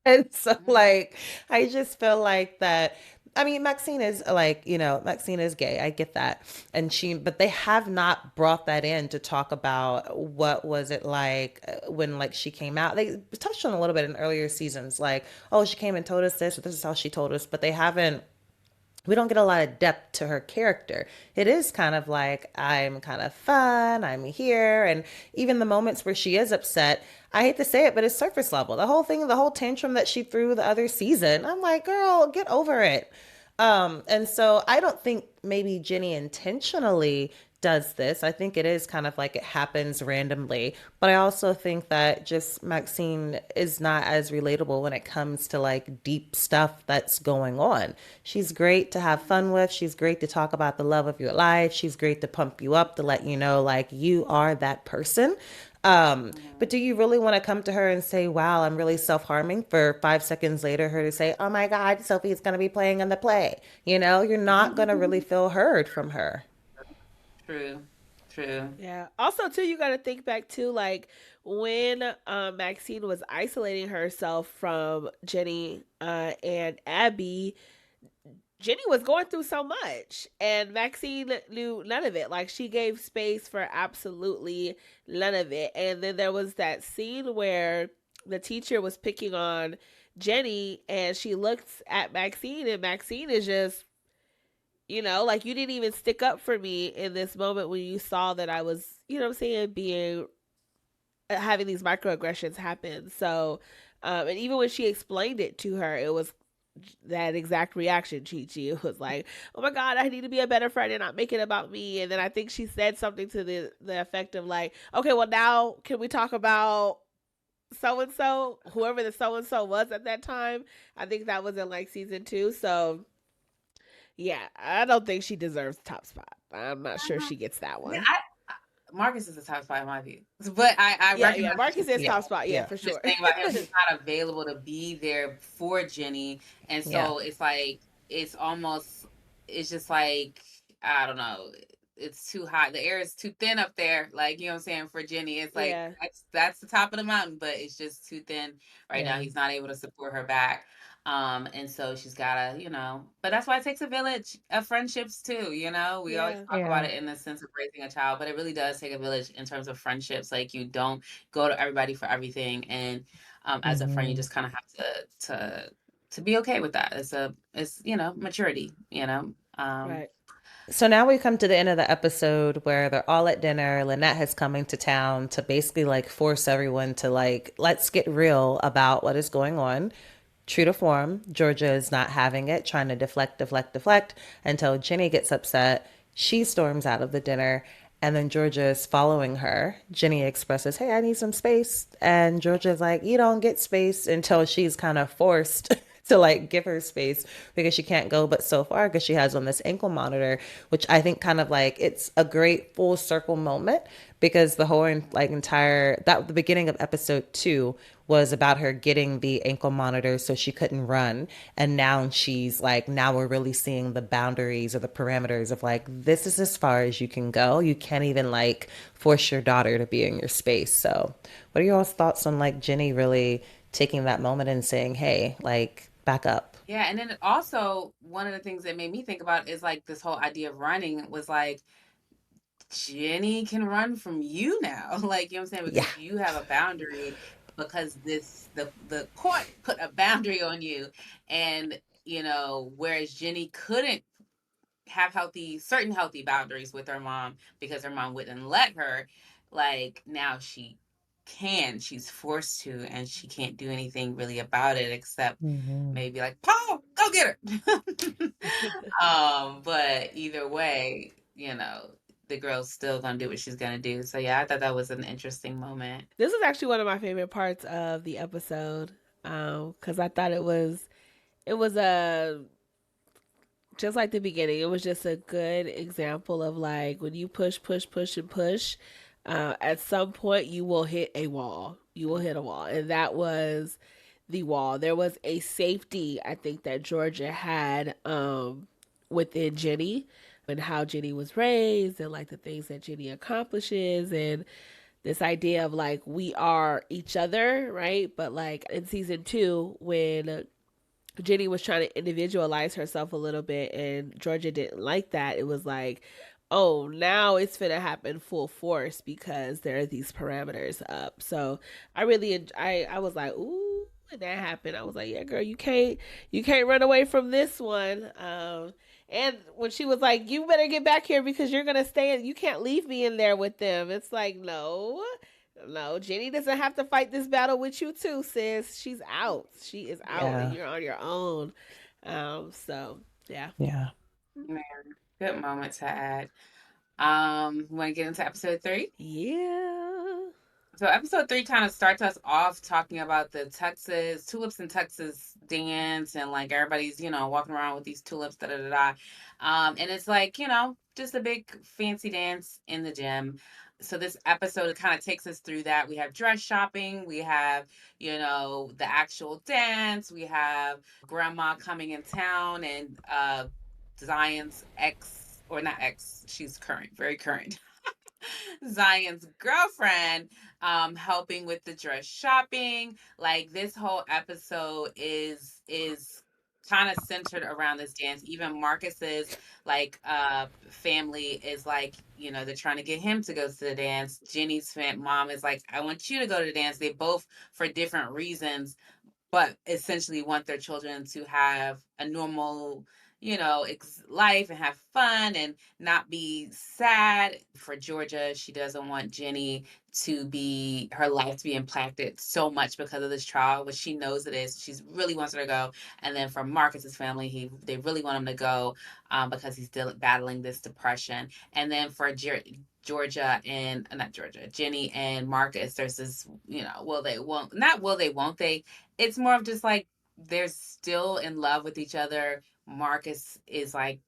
And so, like, I just feel like that. I mean, Maxine is like, Maxine is gay. I get that. But they have not brought that in to talk about what was it like when, like, she came out. They touched on a little bit in earlier seasons, like, oh, she came and told us this, or this is how she told us, but they haven't we don't get a lot of depth to her character. It is kind of like, I'm kind of fun, I'm here. And even the moments where she is upset, I hate to say it, but it's surface level. The whole thing, the whole tantrum that she threw the other season, I'm like, girl, get over it. And so I don't think maybe Jenny intentionally does this. I think it is kind of like it happens randomly. But I also think that just Maxine is not as relatable when it comes to like deep stuff that's going on. She's great to have fun with. She's great to talk about the love of your life. She's great to pump you up, to let you know like you are that person. But do you really want to come to her and say, wow, I'm really self harming, for 5 seconds later, her to say, oh my God, Sophie is going to be playing in the play? You're not going to really feel heard from her. True, true. Yeah. Also, too, you got to think back to like when Maxine was isolating herself from Jenny and Abby. Jenny was going through so much, and Maxine knew none of it. Like, she gave space for absolutely none of it. And then there was that scene where the teacher was picking on Jenny, and she looks at Maxine, and Maxine is just, like, you didn't even stick up for me in this moment when you saw that I was, what I'm saying, being having these microaggressions happen. So, and even when she explained it to her, it was that exact reaction. Chi Chi was like, "Oh my God, I need to be a better friend and not make it about me." And then I think she said something to the effect of like, "Okay, well now can we talk about so and so, whoever the so and so was at that time?" I think that was in like season 2. So yeah, I don't think she deserves top spot. I'm not sure she gets that Yeah, one. Marcus is a top 5 in my view, but I Yeah, yeah, recognize what you're Marcus is saying. Yeah, top spot. Yeah, yeah, for Just sure. saying about him, he's not available to be there for Jenny, and yeah, so it's like it's almost it's just like I don't know. It's too hot. The air is too thin up there. Like, you know what I'm saying, for Jenny. It's like Yeah, that's the top of the mountain, but it's just too thin right now. yeah, He's not able to support her back. And so she's gotta, but that's why it takes a village of friendships too, We always yeah, talk about yeah. it in the sense of raising a child, but it really does take a village in terms of friendships. Like, you don't go to everybody for everything. And as a friend, you Hmm. just kind of have to be okay with that. It's maturity, right. So now we come to the end of the episode where they're all at dinner. Lynette has come into town to basically like force everyone to like, let's get real about what is going on. True to form, Georgia is not having it, trying to deflect, deflect, deflect until Jenny gets upset. She storms out of the dinner, and then Georgia is following her. Jenny expresses, hey, I need some space. And Georgia's like, you don't get space, until she's kind of forced to like give her space because she can't go but so far because she has on this ankle monitor, which I think kind of like it's a great full circle moment because the whole like entire that the beginning of episode 2 was about her getting the ankle monitor so she couldn't run, and now she's like, now we're really seeing the boundaries or the parameters of like, this is as far as you can go. You can't even like force your daughter to be in your space. So what are y'all's thoughts on like Jenny really taking that moment and saying, hey, like, back up? Yeah, and then also one of the things that made me think about is like this whole idea of running was like Jenny can run from you now. Like, you know what I'm saying? Yeah. Because you have a boundary, because the court put a boundary on you. And, whereas Jenny couldn't have certain healthy boundaries with her mom because her mom wouldn't let her. like now she's forced to, and she can't do anything really about it except Mm-hmm. maybe like, Paul, go get her. But either way, the girl's still gonna do what she's gonna do. So yeah, I thought that was an interesting moment. This was actually one of my favorite parts of the episode, because I thought it was a just like the beginning. It was just a good example of like when you push, push, push, and push. At some point, you will hit a wall. You will hit a wall, and that was the wall. There was a safety I think that Georgia had within Ginny and how Ginny was raised and like the things that Ginny accomplishes and this idea of like we are each other, right? But like in season 2 when Ginny was trying to individualize herself a little bit and Georgia didn't like that, it was like, oh, now it's gonna happen full force because there are these parameters up. So I was like, ooh, when that happened, I was like, yeah, girl, you can't run away from this one. And when she was like, you better get back here because you're gonna stay in, you can't leave me in there with them. It's like, no, Jenny doesn't have to fight this battle with you too, sis. She's out. She is out, and Yeah. you're on your own. So yeah. Yeah. Man, good moment to add. Want to get into episode 3? Yeah. So episode 3 kind of starts us off talking about the tulips in Texas dance, and like everybody's, walking around with these tulips, da da da da. And it's like, just a big fancy dance in the gym. So this episode kind of takes us through that. We have dress shopping, we have, the actual dance, we have grandma coming in town, and Zion's ex, or not ex, she's current, very current. Zion's girlfriend, helping with the dress shopping. Like this whole episode is kind of centered around this dance. Even Marcus's like family is like, they're trying to get him to go to the dance. Jenny's mom is like, I want you to go to the dance. They both, for different reasons, but essentially want their children to have a normal, life and have fun and not be sad. For Georgia, she doesn't want Jenny to be her life to be impacted so much because of this trial, which she knows it is. She really wants her to go. And then for Marcus's family, they really want him to go because he's still battling this depression. And then for Georgia and not Georgia, Jenny and Marcus, there's this, will they won't, not will they won't they. It's more of just like they're still in love with each other. Marcus is like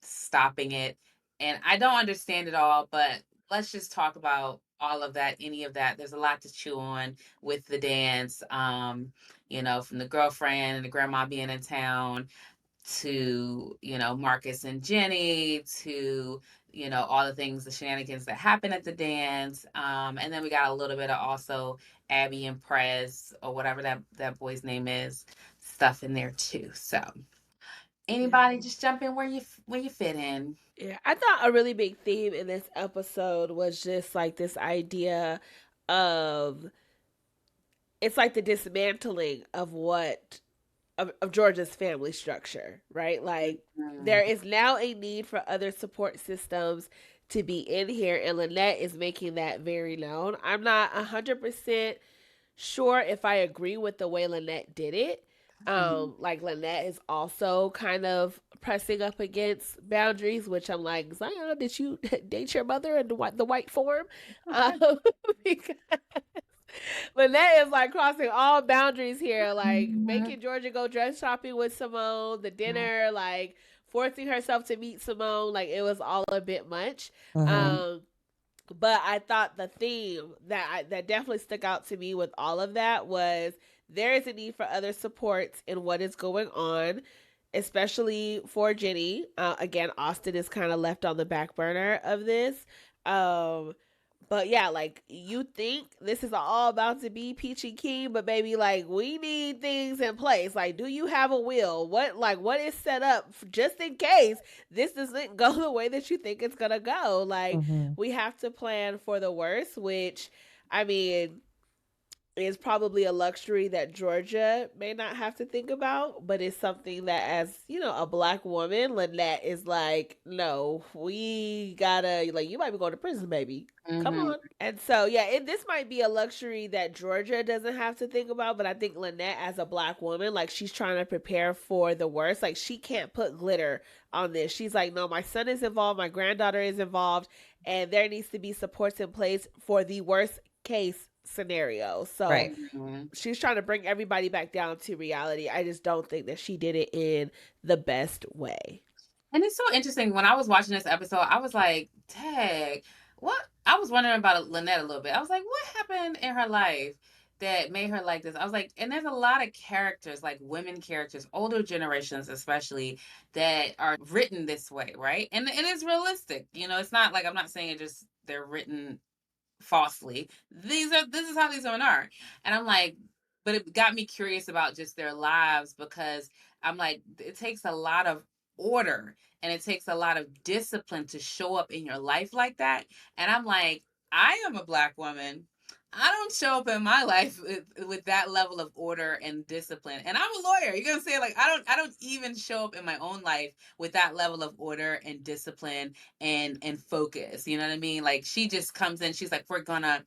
stopping it. And I don't understand it all, but let's just talk about all of that, any of that. There's a lot to chew on with the dance. From the girlfriend and the grandma being in town to, Marcus and Jenny to, all the things, the shenanigans that happen at the dance. And then we got a little bit of also Abby and Prez, or whatever that boy's name is, stuff in there too. So anybody Yeah. just jump in where you fit in. Yeah, I thought a really big theme in this episode was just like this idea of it's like the dismantling of of Georgia's family structure, right? Like there Mm-hmm. is now a need for other support systems to be in here, and Lynette is making that very known. I'm not 100% sure if I agree with the way Lynette did it. Like Lynette is also kind of pressing up against boundaries, which I'm like, Zion, did you date your mother in the white form? Because Lynette is like crossing all boundaries here, like Mm-hmm. making Georgia go dress shopping with Simone, the dinner, like forcing herself to meet Simone. Like it was all a bit much. Mm-hmm. Um, but I thought the theme that definitely stuck out to me with all of that was there is a need for other supports in what is going on, especially for Jenny. Again, Austin is kind of left on the back burner of this. Um, but yeah, like you think this is all about to be peachy keen, but baby, like we need things in place. Like, do you have a will? What is set up just in case this doesn't go the way that you think it's gonna go? Like, Mm-hmm. we have to plan for the worst. Which, I mean, is probably a luxury that Georgia may not have to think about, but it's something that, as you know, a black woman, Lynette is like, no, we gotta, like, you might be going to prison, baby. Come Hmm. on. And so, yeah, this might be a luxury that Georgia doesn't have to think about, but I think Lynette, as a black woman, like, she's trying to prepare for the worst. Like, she can't put glitter on this. She's like, no, my son is involved, my granddaughter is involved, and there needs to be supports in place for the worst case scenario. So Right. Hmm. she's trying to bring everybody back down to reality. I just don't think that she did it in the best way. And it's so interesting. When I was watching this episode, I was like, "Tag, what?" I was wondering about Lynette a little bit. I was like, "What happened in her life that made her like this?" I was like, and there's a lot of characters, like women characters, older generations especially, that are written this way, right? And it's realistic. You know, it's not like I'm not saying it just they're written falsely. This is how these women are. And I'm like, but it got me curious about just their lives because I'm like, it takes a lot of order and it takes a lot of discipline to show up in your life like that. And I'm like, I am a black woman. I don't show up in my life with that level of order and discipline. And I'm a lawyer. You're gonna say like I don't even show up in my own life with that level of order and discipline and focus. You know what I mean? Like she just comes in, she's like, we're gonna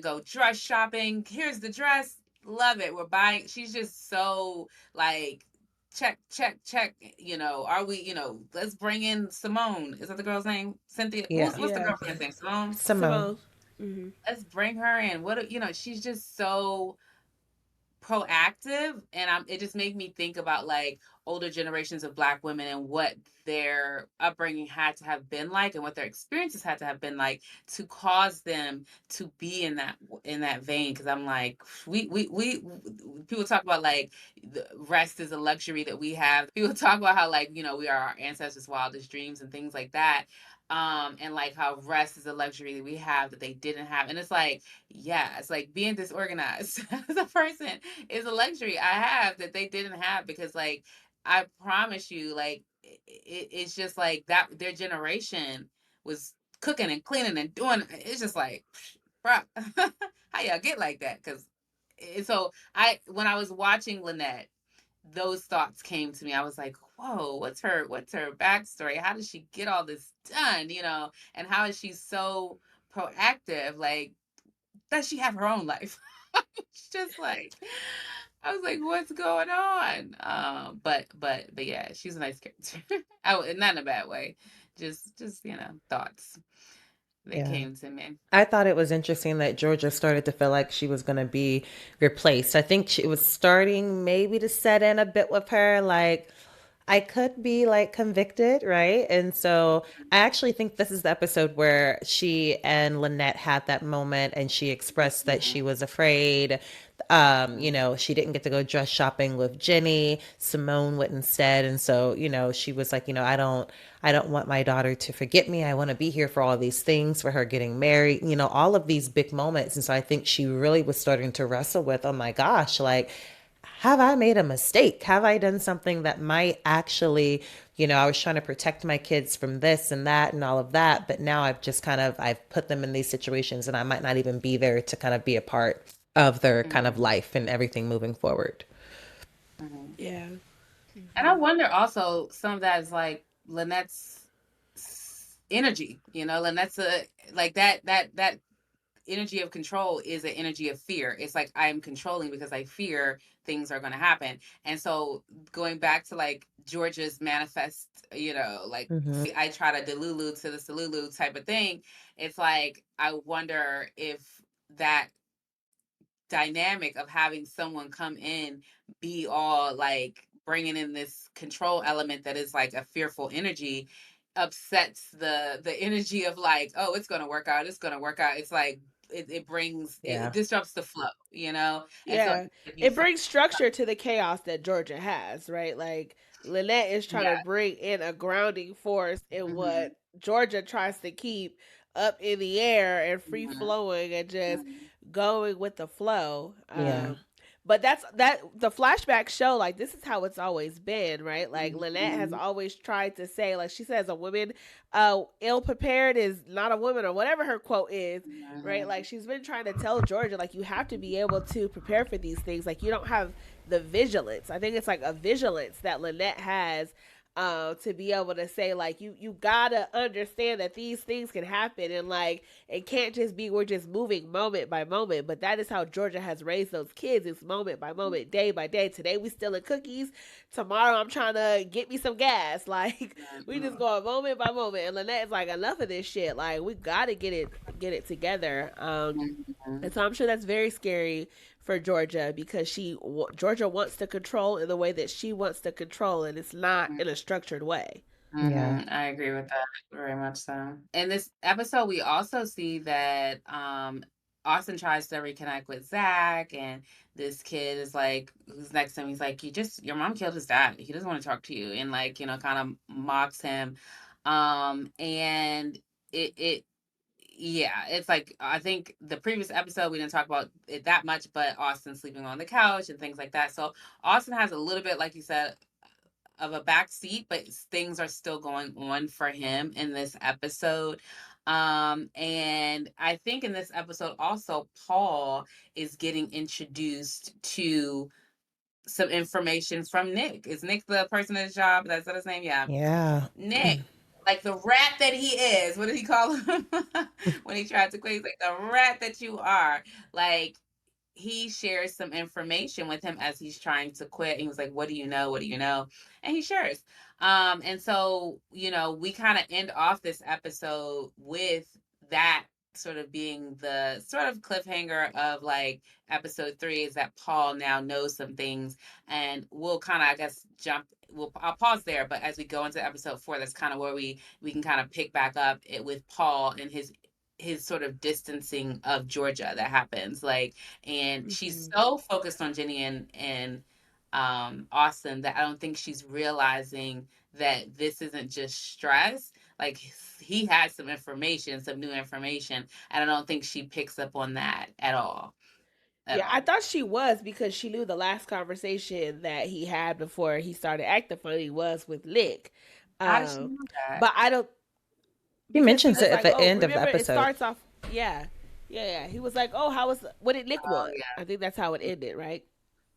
go dress shopping. Here's the dress. Love it. We're buying. She's just so like check, check, check. You know, are we, let's bring in Simone. Is that the girl's name? Cynthia. Yeah. What's the Yeah. girlfriend's name? Simone. Simone. Simone. Mm-hmm. Let's bring her in. She's just so proactive, and it just made me think about like older generations of black women and what their upbringing had to have been like and what their experiences had to have been like to cause them to be in that vein. Because I'm like, we people talk about like the rest is a luxury that we have. People talk about how like we are our ancestors' wildest dreams and things like that. And like how rest is a luxury that we have that they didn't have. And it's like, yeah, it's like being disorganized as a person is a luxury I have that they didn't have because like I promise you, like it's just like that their generation was cooking and cleaning and doing. It's just like, bro, how y'all get like that? Because so when I was watching Lynette, those thoughts came to me. I was like, whoa, what's her backstory? How does she get all this done? And how is she so proactive? Like, does she have her own life? It's just like I was like, what's going on? But yeah, she's a nice character. Not in a bad way. Just thoughts that Yeah. came to me. I thought it was interesting that Georgia started to feel like she was going to be replaced. I think it was starting maybe to set in a bit with her, like, I could be like convicted, right? And so I actually think this is the episode where she and Lynette had that moment and she expressed that she was afraid. She didn't get to go dress shopping with Ginny. Simone went instead. And so, she was like, I don't want my daughter to forget me. I want to be here for all these things, for her getting married, all of these big moments. And so I think she really was starting to wrestle with, oh my gosh, like, have I made a mistake? Have I done something that might actually, I was trying to protect my kids from this and that and all of that, but now I've put them in these situations and I might not even be there to kind of be a part of their kind of Mm-hmm. life and everything moving forward. Mm-hmm. Yeah. And I Mm-hmm. wonder also some of that is like Lynette's energy. Lynette's like that energy of control is an energy of fear. It's like I'm controlling because I fear things are going to happen. And so going back to like Georgia's manifest, like Hmm. I try to delulu to the salulu type of thing. It's like I wonder if that dynamic of having someone come in be all like bringing in this control element that is like a fearful energy upsets the energy of like, oh, it's going to work out. It's like it Yeah. disrupts the flow, and so Yeah. if you It saw brings structure to the chaos that Georgia has, right? Like Lynette is trying to yeah. bring in a grounding force in Hmm. what Georgia tries to keep up in the air and free Hmm. flowing and just Hmm. going with the flow. Yeah. But that's that the flashback show, like, this is how it's always been, right? Like, Lynette has Mhm. always tried to say, like, she says a woman ill prepared is not a woman, or whatever her quote is, right? Like, Mhm. she's been trying to tell Georgia, like, you have to be able to prepare for these things. Like, you don't have the vigilance. I think it's like a vigilance that Lynette has, to be able to say, like, you gotta understand that these things can happen, and like it can't just be we're just moving moment by moment. But that is how Georgia has raised those kids. It's moment by moment, day by day. Today we stealing cookies. Tomorrow I'm trying to get me some gas. Like, we just going moment by moment. And Lynette is like, enough of this shit. Like, we gotta get it together. Mhm. And so I'm sure that's very scary for Georgia, because Georgia wants to control in the way that she wants to control, and it's not in a structured way. Yeah. I agree with that very much so. In this episode, we also see that Austin tries to reconnect with Zach, and this kid is like, who's next to him, he's like, your mom killed his dad. He doesn't want to talk to you, and like, kind of mocks him. And it yeah, it's like, I think the previous episode we didn't talk about it that much, but Austin sleeping on the couch and things like that. So Austin has a little bit, like you said, of a back seat, but things are still going on for him in this episode. And I think in this episode also, Paul is getting introduced to some information from Nick. Is Nick the person at his job? That's that his name? Yeah. Yeah. Nick, like the rat that he is. What did he call him when he tried to quit? He's like, the rat that you are. Like, he shares some information with him as he's trying to quit. He was like, "What do you know? What do you know?" And he shares. And so, we kind of end off this episode with that sort of being the sort of cliffhanger of like episode 3, is that Paul now knows some things, and we'll kind of, I guess, I'll pause there, but as we go into episode 4, that's kind of where we can kind of pick back up it with Paul and his sort of distancing of Georgia that happens. Like, and she's Mm-hmm. so focused on Ginny and Austin, that I don't think she's realizing that this isn't just stress. Like, he has some information, some new information, and I don't think she picks up on that at all. At Yeah, I all. thought she was, because she knew the last conversation that he had before he started acting funny was with Lick. How does she Um, know that? but I don't, He because he mentions was it at like, the "Oh, end of the remember it episode. starts off." Yeah, yeah. He was like, "Oh, what did Nick Oh want?" yeah, I think that's how it ended, right?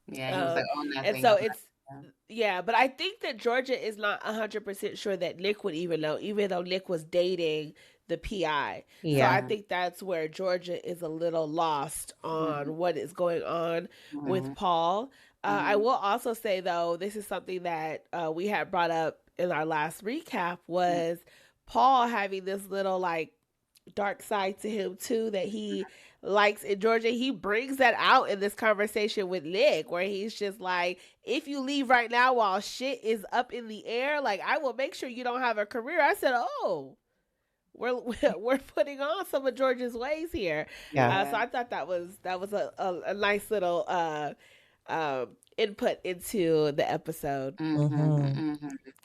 yeah. He was like, Um, "Oh, and nothing, so oh it's nothing." yeah, but I think that Georgia is not 100% sure that Nick would even know, even though Nick was dating the PI. So Yeah. I think that's where Georgia is a little lost Mhm, on what is going on with mhm, Paul. I mhm, will also say, though, this is something that we had brought up in our last recap, mhm, was Paul having this little, like, dark side to him too, that he likes in Georgia. He brings that out in this conversation with Nick, where he's just like, if you leave right now while shit is up in the air, like, I will make sure you don't have a career. I said, oh, we're we're putting on some of Georgia's ways here. Yeah. So yeah. I thought that was a nice little input into the episode. Hmm.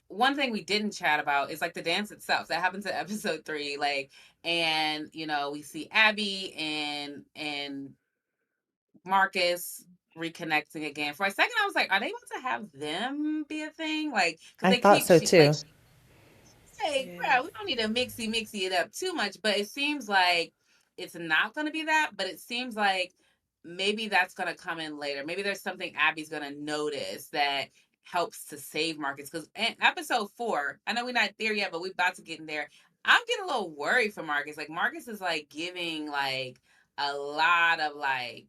One thing we didn't chat about is like the dance itself that happens in episode 3. Like, and we see Abby and Marcus reconnecting again. For a second, I was like, are they about to have them be a thing? Like, because I they thought keep so too. hey, Yeah, bro, we don't need to mixy it up too much, but it seems like it's not going to be that. But it seems like maybe that's going to come in later. Maybe there's something Abby's going to notice that helps to save Marcus. Because in episode 4, I know we're not there yet, but we're about to get in there. I'm getting a little worried for Marcus. Like, Marcus is like giving like a lot of like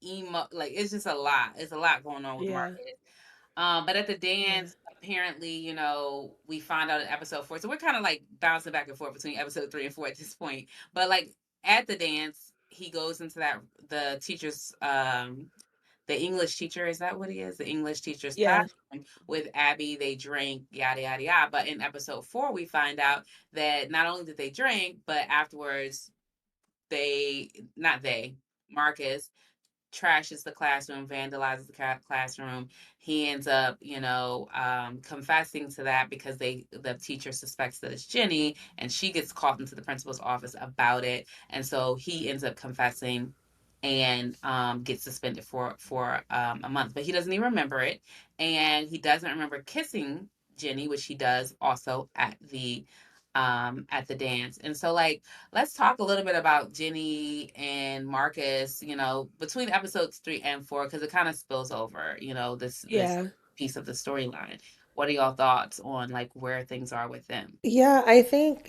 emo, like it's just a lot. It's a lot going on with yeah, Marcus. But at the yeah, dance, apparently, we find out in episode 4. So we're kind of like bouncing back and forth between episode 3 and 4 at this point. But like at the dance, he goes into the teacher's the English teacher, is that what he is? The English teacher's yeah, classroom with Abby. They drink, yada yada yada. But in episode 4, we find out that not only did they drink, but afterwards they not they Marcus trashes the classroom, vandalizes the classroom. He ends up, confessing to that because the teacher suspects that it's Ginny, and she gets called into the principal's office about it, and so he ends up confessing. and gets suspended for a month. But he doesn't even remember it, and he doesn't remember kissing Jenny, which he does also at the dance. And so, like, let's talk a little bit about Jenny and Marcus, between episodes 3 and 4, because it kind of spills over, this Yeah. piece of the storyline. What are y'all thoughts on like where things are with them? Yeah, I think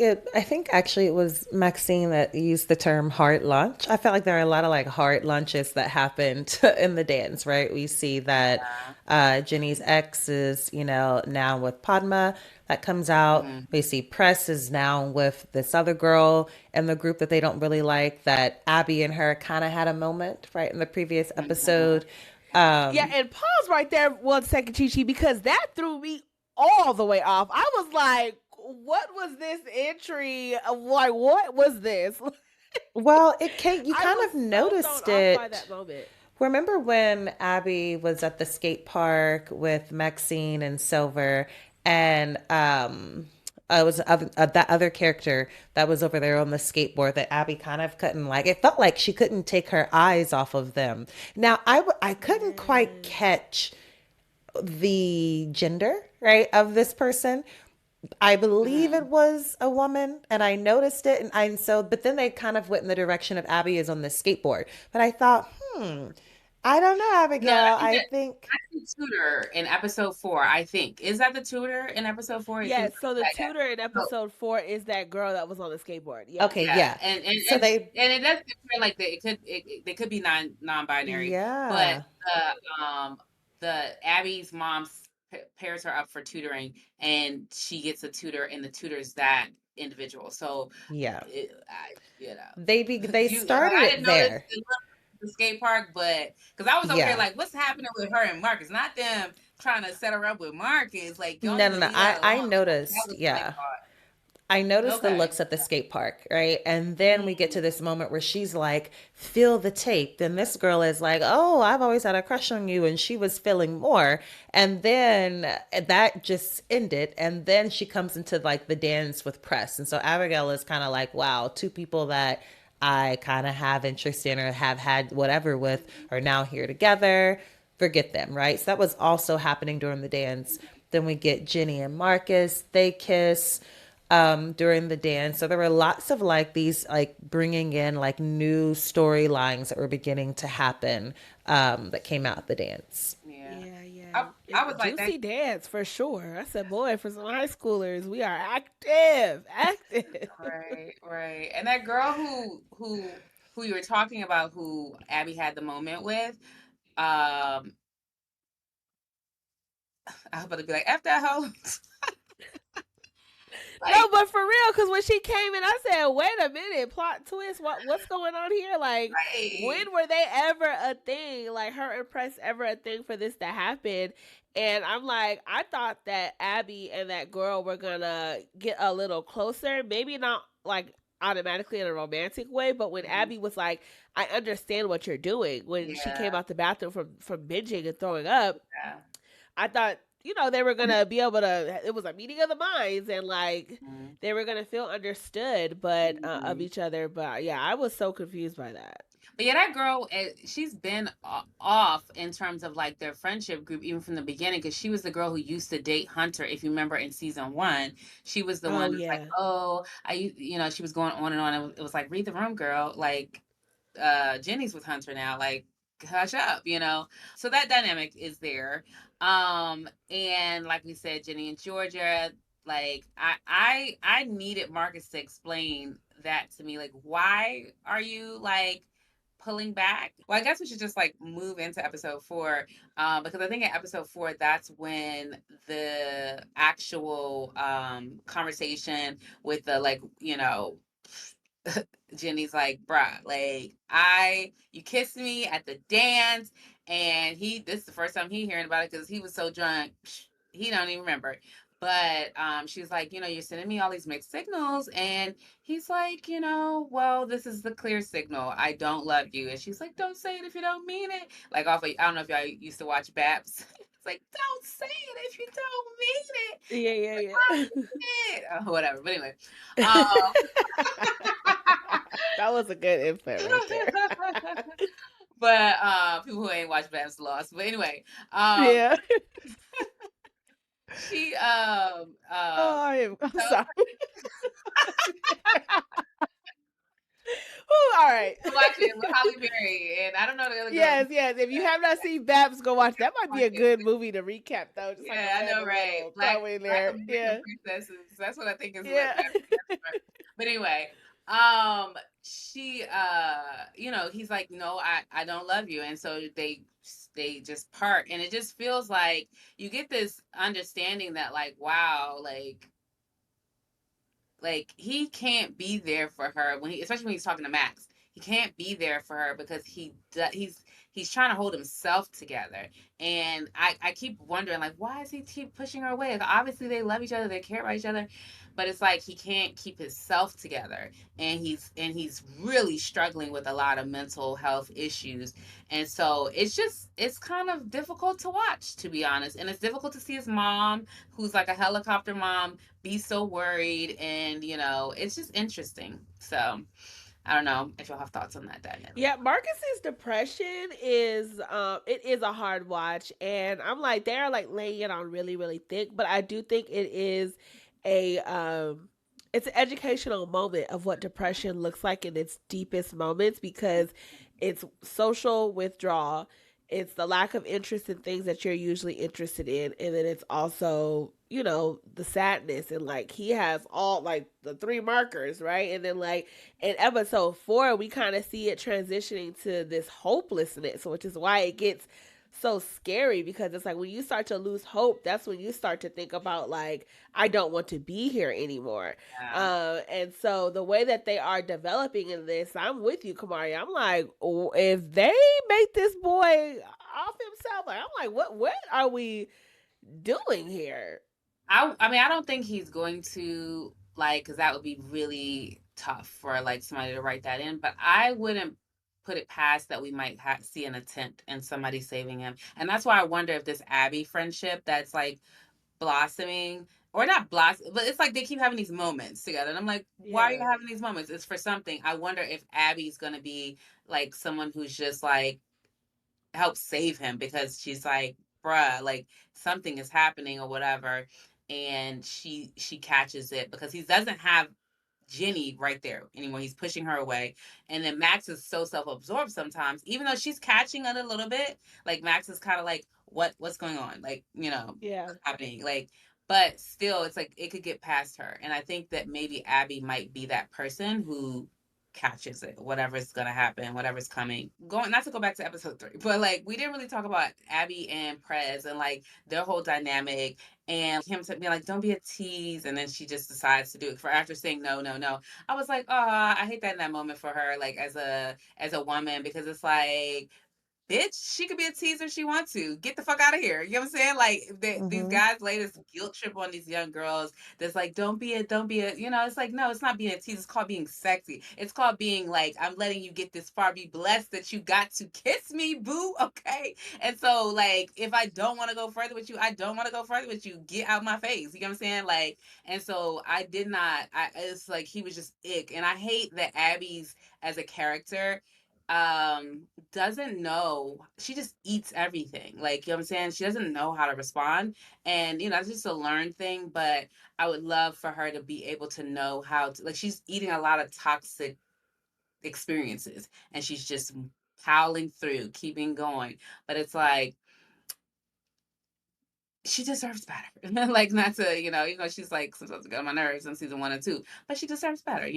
actually it was Maxine that used the term hard lunch. I felt like there are a lot of like hard lunches that happened in the dance, right? We see that Jenny's ex is, now with Padma. That comes out. Mm-hmm. We see Press is now with this other girl in the group that they don't really like, that Abby and her kind of had a moment, right, in the previous Mm-hmm. episode. Yeah, and pause right there 1 second, Chi Chi, because that threw me all the way off. I was like, what was this entry? Like, what was this? Well, it came, you I kind was of so thrown noticed off by it. that moment. Remember when Abby was at the skate park with Maxine and Silver, and it was that other character that was over there on the skateboard that Abby kind of couldn't like. It felt like she couldn't take her eyes off of them. Now, I couldn't quite Yes. catch the gender, right, of this person. I believe Mm-hmm. it was a woman, and I noticed it, and but then they kind of went in the direction of Abby is on the skateboard. But I thought, I don't know, No, I Abigail. think I that think, that's the tutor in episode 4. I think is that the tutor in episode 4? It seems Yes, like so the that. tutor in So episode 4 is that girl that was on the skateboard. Yes. okay, yeah, yeah. and So they, and it does feel like they could be non-binary, but yeah, the Abby's mom pairs her up for tutoring, and she gets a tutor, and the tutor's that individual. So, yeah. you They you like started I it didn't notice there. the skate park, but because I was over here Yeah. like, what's happening with her and Marcus? Not them trying to set her up with Marcus. Like y'all No, need no, to no. leave that alone. I That noticed, was my yeah. I thought. noticed the Okay. looks at the skate park, right? And then we get to Mm, this moment where she's like, feel the tape. Then this girl is like, oh, I've always had a crush on you. And she was feeling more. And then that just ended. And then she comes into like the dance with Press. And so Abigail is kind of like, wow, two people that I kind of have interest in or have had whatever with are now here together. Forget them, right? So that was also happening during the dance. Then we get Ginny and Marcus. They kiss during the dance. So there were lots of like these like bringing in like new storylines that were beginning to happen that came out the dance. yeah. Yeah, yeah. I was like that. Juicy dance for sure. I said, boy, for some high schoolers, we are active. Active. Right, right. And that girl who you were talking about, who Abby had the moment with, I was about to be like, F that hoe. No, Like, but for real, because when she came in, I said, "Wait a minute, plot twist. What's going on here? Like, right. when were they ever a thing? Like, her and Press ever a thing for this to happen?" And I'm like, I thought that Abby and that girl were gonna get a little closer. Maybe not like automatically in a romantic way, but when Mhm. Abby was like, "I understand what you're doing," when she came Yeah, out the bathroom from binging and throwing up, yeah. I thought, they were gonna be able to. It was a meeting of the minds, and like Mhm. they were gonna feel understood, but of Mhm. each other. But yeah, I was so confused by that. But yeah, that girl, she's been off in terms of like their friendship group, even from the beginning, because she was the girl who used to date Hunter. If you remember in season 1, she was the Oh one who's like, yeah, oh, she was going on and on. It was like, read the room, girl. Like, Jenny's with Hunter now. Like, hush up. So that dynamic is there. And like we said, Jenny and Georgia, like I needed Marcus to explain that to me. Like, why are you like pulling back? Well, I guess we should just like move into episode 4, because I think in episode 4 that's when the actual conversation with the like Jenny's like, bruh, like you kissed me at the dance, and this is the first time he hearing about it because he was so drunk, he don't even remember. But she was like, you're sending me all these mixed signals, and he's like, well, this is the clear signal. I don't love you, and she's like, don't say it if you don't mean it. Like off of, I don't know if y'all used to watch Babs. It's like, don't say it if you don't mean it. yeah, yeah, Like, yeah. I mean it. Whatever. But anyway, um, That was a good input right there. But people who ain't watched Babs Lost. But anyway, um Yeah. she Oh, I'm tells sorry. Ooh, all right. her to watch it with Holly Berry, and I don't know the other girl. Yes, yes. If you have not seen Babs, go watch. That might be Watch a it. good movie to recap, though. Just like a Yeah, I know, random right? little Black throw in Black there. American Yeah, princesses. That's what I think is what yeah, Babs stands for. But anyway, um, she he's like, no, I don't love you, and so they just part, and it just feels like you get this understanding that like, wow, like he can't be there for her when especially when he's talking to Max. He can't be there for her because he's trying to hold himself together. And I keep wondering like why is he keep pushing her away? Like, obviously they love each other, they care about each other, but it's like he can't keep himself together. And he's really struggling with a lot of mental health issues. And so it's kind of difficult to watch, to be honest. And it's difficult to see his mom, who's like a helicopter mom, be so worried, and it's just interesting. So I don't know if you'll have thoughts on that dynamic. yeah. Marcus's depression is it is a hard watch, and I'm like they're like laying it on really, really thick. But I do think it is a it's an educational moment of what depression looks like in its deepest moments because it's social withdrawal, it's the lack of interest in things that you're usually interested in, and then it's also the sadness, and like he has all like the three markers, right? And then like in episode 4 we kind of see it transitioning to this hopelessness, which is why it gets so scary because it's like when you start to lose hope, that's when you start to think about like I don't want to be here anymore. Yeah. And so the way that they are developing in this, I'm with you, Kamari. I'm like, oh, if they make this boy off himself, like I'm like, what are we doing here? I mean, I don't think he's going to, like, because that would be really tough for like somebody to write that in. But I wouldn't put it past that we might see an attempt and somebody saving him. And that's why I wonder if this Abby friendship that's like blossoming, or not blossom, but it's like they keep having these moments together, and I'm like, why are you Yeah. having these moments? It's for something. I wonder if Abby's gonna be like someone who's just like help save him because she's like, bruh, like something is happening or whatever. And she catches it because he doesn't have Ginny right there anymore. He's pushing her away. And then Max is so self-absorbed sometimes, even though she's catching it a little bit. Like Max is kind of like, what's going on? Like, Yeah. happening. Like, but still it's like it could get past her. And I think that maybe Abby might be that person who catches it, whatever's gonna happen, whatever's coming. Going not to go back to episode 3, but like we didn't really talk about Abby and Prez and like their whole dynamic, and him being like, "Don't be a tease," and then she just decides to do it for after saying no, no, no. I was like, "Oh, I hate that in that moment for her, like as a woman, because it's like, bitch, she could be a teaser if she wants to. Get the fuck out of here." You know what I'm saying? Like these Hmm. guys lay this guilt trip on these young girls. That's like, don't be a, it's like, no, it's not being a teaser. It's called being sexy. It's called being like, I'm letting you get this far. Be blessed that you got to kiss me, boo. Okay. And so like, if I don't want to go further with you, I don't want to go further with you. Get out my face. You know what I'm saying? Like, and so I did not, it's like, he was just ick. And I hate that Abby's as a character doesn't know, she just eats everything, like, you know what I'm saying, she doesn't know how to respond. And that's just a learned thing, but I would love for her to be able to know how to, like, she's eating a lot of toxic experiences and she's just howling through, keeping going. But it's like she deserves better. Like, not to, she's like sometimes get on my nerves in season 1 and 2, but she deserves better.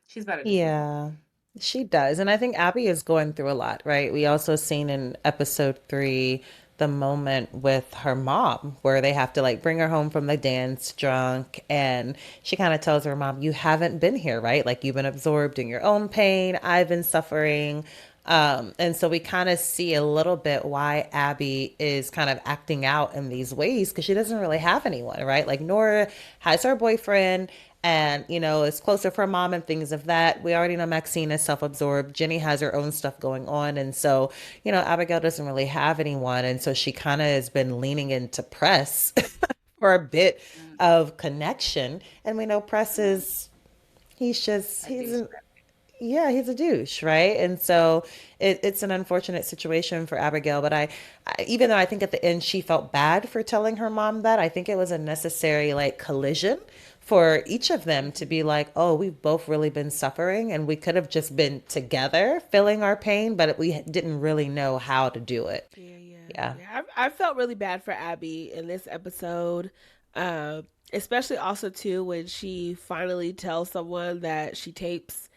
She's better this season. Yeah, she does. And I think Abby is going through a lot, right? We also seen in episode 3 the moment with her mom where they have to like bring her home from the dance drunk, and she kind of tells her mom, "You haven't been here, right? Like you've been absorbed in your own pain. I've been suffering." And so we kind of see a little bit why Abby is kind of acting out in these ways because she doesn't really have anyone, right? Like Nora has her boyfriend and, is closer for mom and things of that. We already know Maxine is self absorbed. Jenny has her own stuff going on. And so, Abigail doesn't really have anyone. And so she kind of has been leaning into Press for a bit Mm, of connection. And we know Press mm, is, he's just, a he's, douchebag. Yeah, he's a douche, right? And so it's an unfortunate situation for Abigail. But even though I think at the end she felt bad for telling her mom that, I think it was a necessary like collision for each of them to be like, oh, we've both really been suffering, and we could have just been together feeling our pain, but we didn't really know how to do it. Yeah, yeah, Yeah. yeah. I felt really bad for Abby in this episode, especially also too when she finally tells someone that she tapes.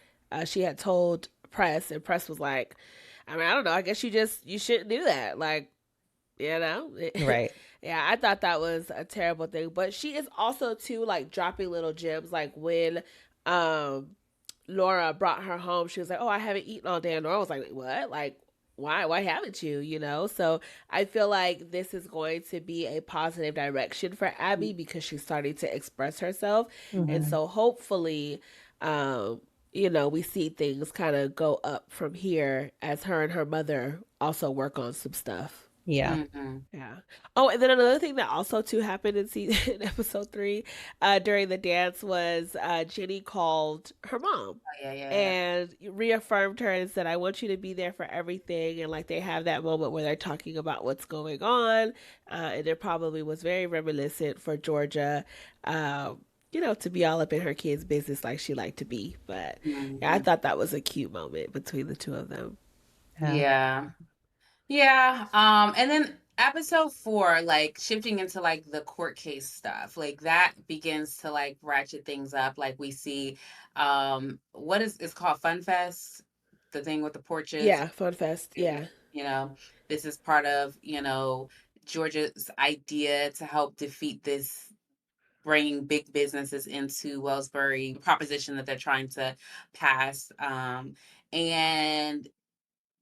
She had told Press, and Press was like, "I mean, I don't know. I guess you shouldn't do that. Like, you know." Right. Yeah, I thought that was a terrible thing. But she is also too like dropping little gems, like when um Laura brought her home, she was like, "Oh, I haven't eaten all day." And Laura was like, "What? Like, why haven't you?" You know. So I feel like this is going to be a positive direction for Abby because she's starting to express herself, and Hmm. so hopefully, um, we see things kind of go up from here as her and her mother also work on some stuff. Yeah. Mm-hmm. Yeah. Oh, and then another thing that also too happened in season in episode 3, during the dance was Jenny called her mom Oh, yeah, yeah, yeah. and reaffirmed her and said, "I want you to be there for everything." And like they have that moment where they're talking about what's going on, and it probably was very reminiscent for Georgia, to be all up in her kids' business like she liked to be. But yeah, I Mm-hmm. thought that was a cute moment between the two of them. Yeah. Yeah. Yeah. And then episode 4, like shifting into like the court case stuff, like that begins to like ratchet things up. Like we see what is it's called Fun Fest, the thing with the porches. Yeah, Fun Fest. Yeah. You know, this is part of, Georgia's idea to help defeat this bringing big businesses into Wellsbury proposition that they're trying to pass. And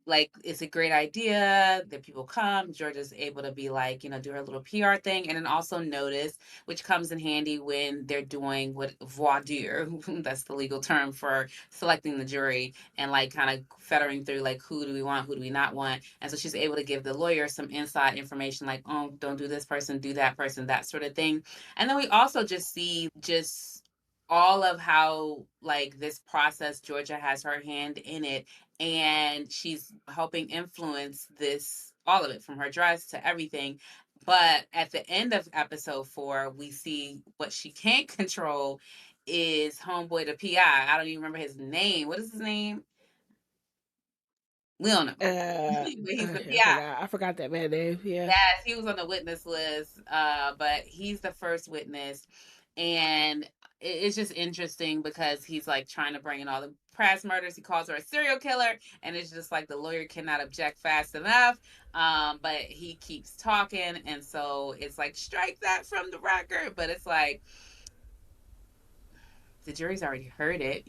like it's a great idea that people come. Georgia's able to be like, do her little PR thing, and then also notice, which comes in handy when they're doing what voir dire, that's the legal term for selecting the jury, and like kind of fettering through like who do we want, who do we not want. And so she's able to give the lawyer some inside information like, oh, don't do this person, do that person, that sort of thing. And then we also just see just all of how like this process Georgia has her hand in it, and she's helping influence this, all of it, from her dress to everything. But at the end of episode 4, we see what she can't control is homeboy the PI. I don't even remember his name. What is his name? We don't know. But he's the I PI. forgot. I forgot that man name. Yeah. Yes, he was on the witness list, but he's the first witness, and it's just interesting because he's like trying to bring in all the past murders. He calls her a serial killer, and it's just like the lawyer cannot object fast enough. But he keeps talking, and so it's like strike that from the record. But it's like the jury's already heard it.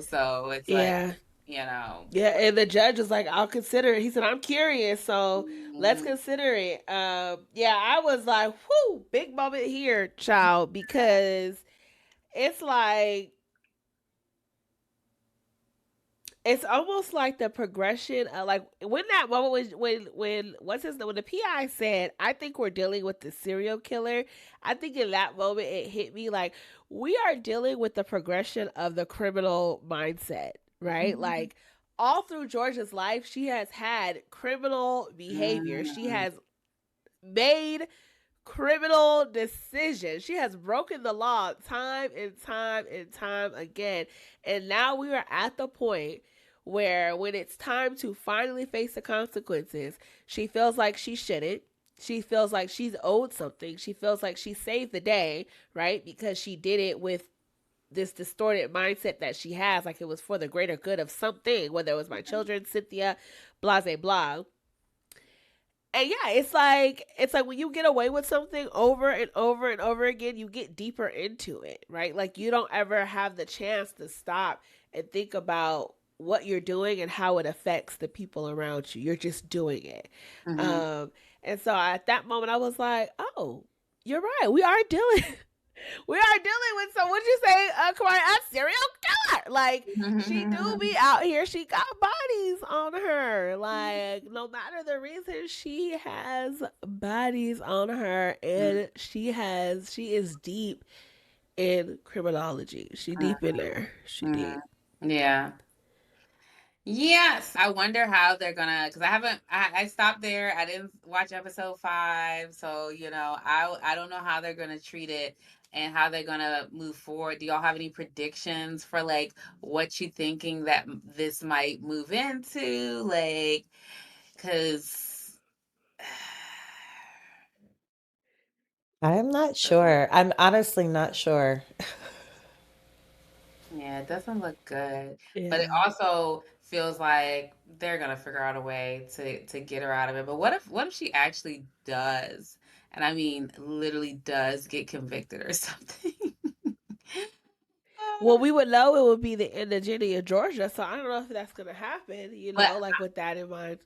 So it's like, Yeah. you know, Yeah, and the judge was like, "I'll consider it." He said, "I'm curious, so let's mm, consider it." Yeah, I was like, "Whoo, big moment here, child," because it's like it's almost like the progression of like when that moment was when what's his name when the PI said, "I think we're dealing with the serial killer." I think in that moment it hit me like we are dealing with the progression of the criminal mindset, right? Like all through Georgia's life, she has had criminal behavior. She mm, has made criminal decisions. She has broken the law time and time and time again. And now we are at the point where when it's time to finally face the consequences, she feels like she shouldn't. She feels like she's owed something. She feels like she saved the day, right? Because she did it with this distorted mindset that she has, like it was for the greater good of something, whether it was my children, Cynthia, blah, blah, blah. And yeah, it's like when you get away with something over and over and over again, you get deeper into it, right? Like you don't ever have the chance to stop and think about what you're doing and how it affects the people around you. You're just doing it. mm, Um, and so at that moment, I was like, oh, you're right. We are dealing we are dealing with some. What you say, Kamari, a serial killer. Like she do mm. be out here. She got bodies on her. Like no matter the reason, she has bodies on her, and she is deep in criminology. She deep in there. She Mm, deep. yeah. Yes, I wonder how they're gonna, because I stopped there. I didn't watch episode 5, so I don't know how they're gonna treat it and how they're gonna move forward. Do y'all have any predictions for like what you thinking that this might move into? Like, because I'm not sure. I'm honestly not sure. yeah, it doesn't look good. But it Yeah. also feels like they're gonna figure out a way to get her out of it. But what if she actually does? And I mean literally does get convicted or something. Well, we would know it would be the end of Ginny Georgia, so I don't know if that's gonna happen. But Like with that in mind.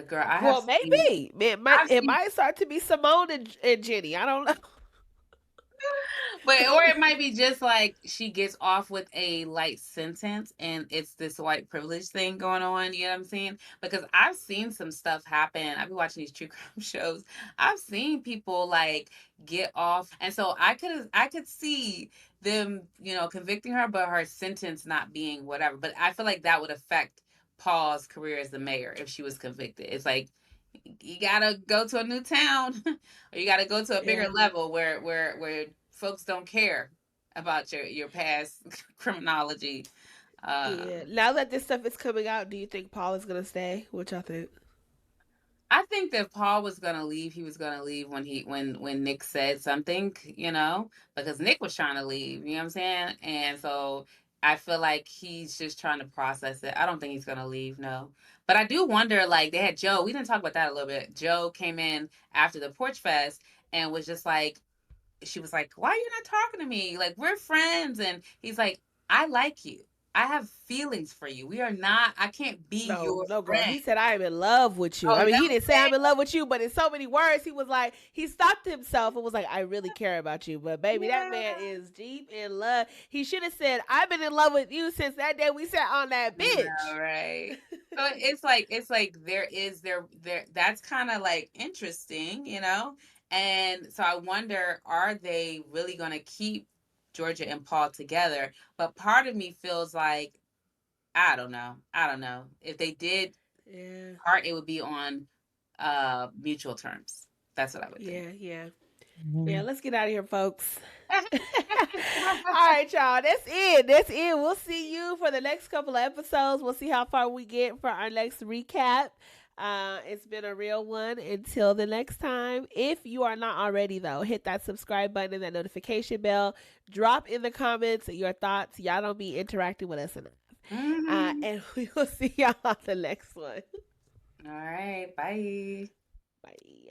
girl, I have Well, seen maybe I've it seen might start to be Simone and Jenny. I don't know. But or it might be just like she gets off with a light sentence and it's this white privilege thing going on, you know what I'm saying? Because I've seen some stuff happen. I've been watching these true crime shows. I've seen people like get off, and so I could see them, convicting her, but her sentence not being whatever. But I feel like that would affect Paul's career as the mayor if she was convicted. It's like you gotta go to a new town or you gotta go to a bigger Yeah. level where folks don't care about your past criminology. Yeah. um Now that this stuff is coming out, do you think Paul is gonna stay? What y'all think? I think that Paul was gonna leave. He was gonna leave when Nick said something, because Nick was trying to leave. You know what I'm saying? And so I feel like he's just trying to process it. I don't think he's gonna leave. No, but I do wonder. Like they had Joe. We didn't talk about that a little bit. Joe came in after the Porch Fest and was just like, she was like, "Why are you not talking to me? Like we're friends." And he's like, "I like you. I have feelings for you. We are not. I can't be No, your no, girl. friend." He said, I am in love with you. Oh, I is mean, that he what didn't he say said? I'm in love with you, but in so many words, he was like, he stopped himself and was like, I really care about you. But baby, that man Yeah. is deep in love. He should have said, I've been in love with you since that day we sat on that No, bench. right. So it's like there that's kind of like interesting. And so I wonder, are they really going to keep Georgia and Paul together? But part of me feels like I don't know. I don't know. If they did Yeah, part, it would be on mutual terms. That's what I would think. yeah, yeah. Yeah, Mhm. let's get out of here, folks. All right, y'all. That's it. That's it. We'll see you for the next couple of episodes. We'll see how far we get for our next recap. It's been a real one. Until the next time. If you are not already, though, hit that subscribe button and that notification bell. Drop in the comments your thoughts. Y'all don't be interacting with us enough. Mhm. And we will see y'all on the next one. All right. Bye. Bye.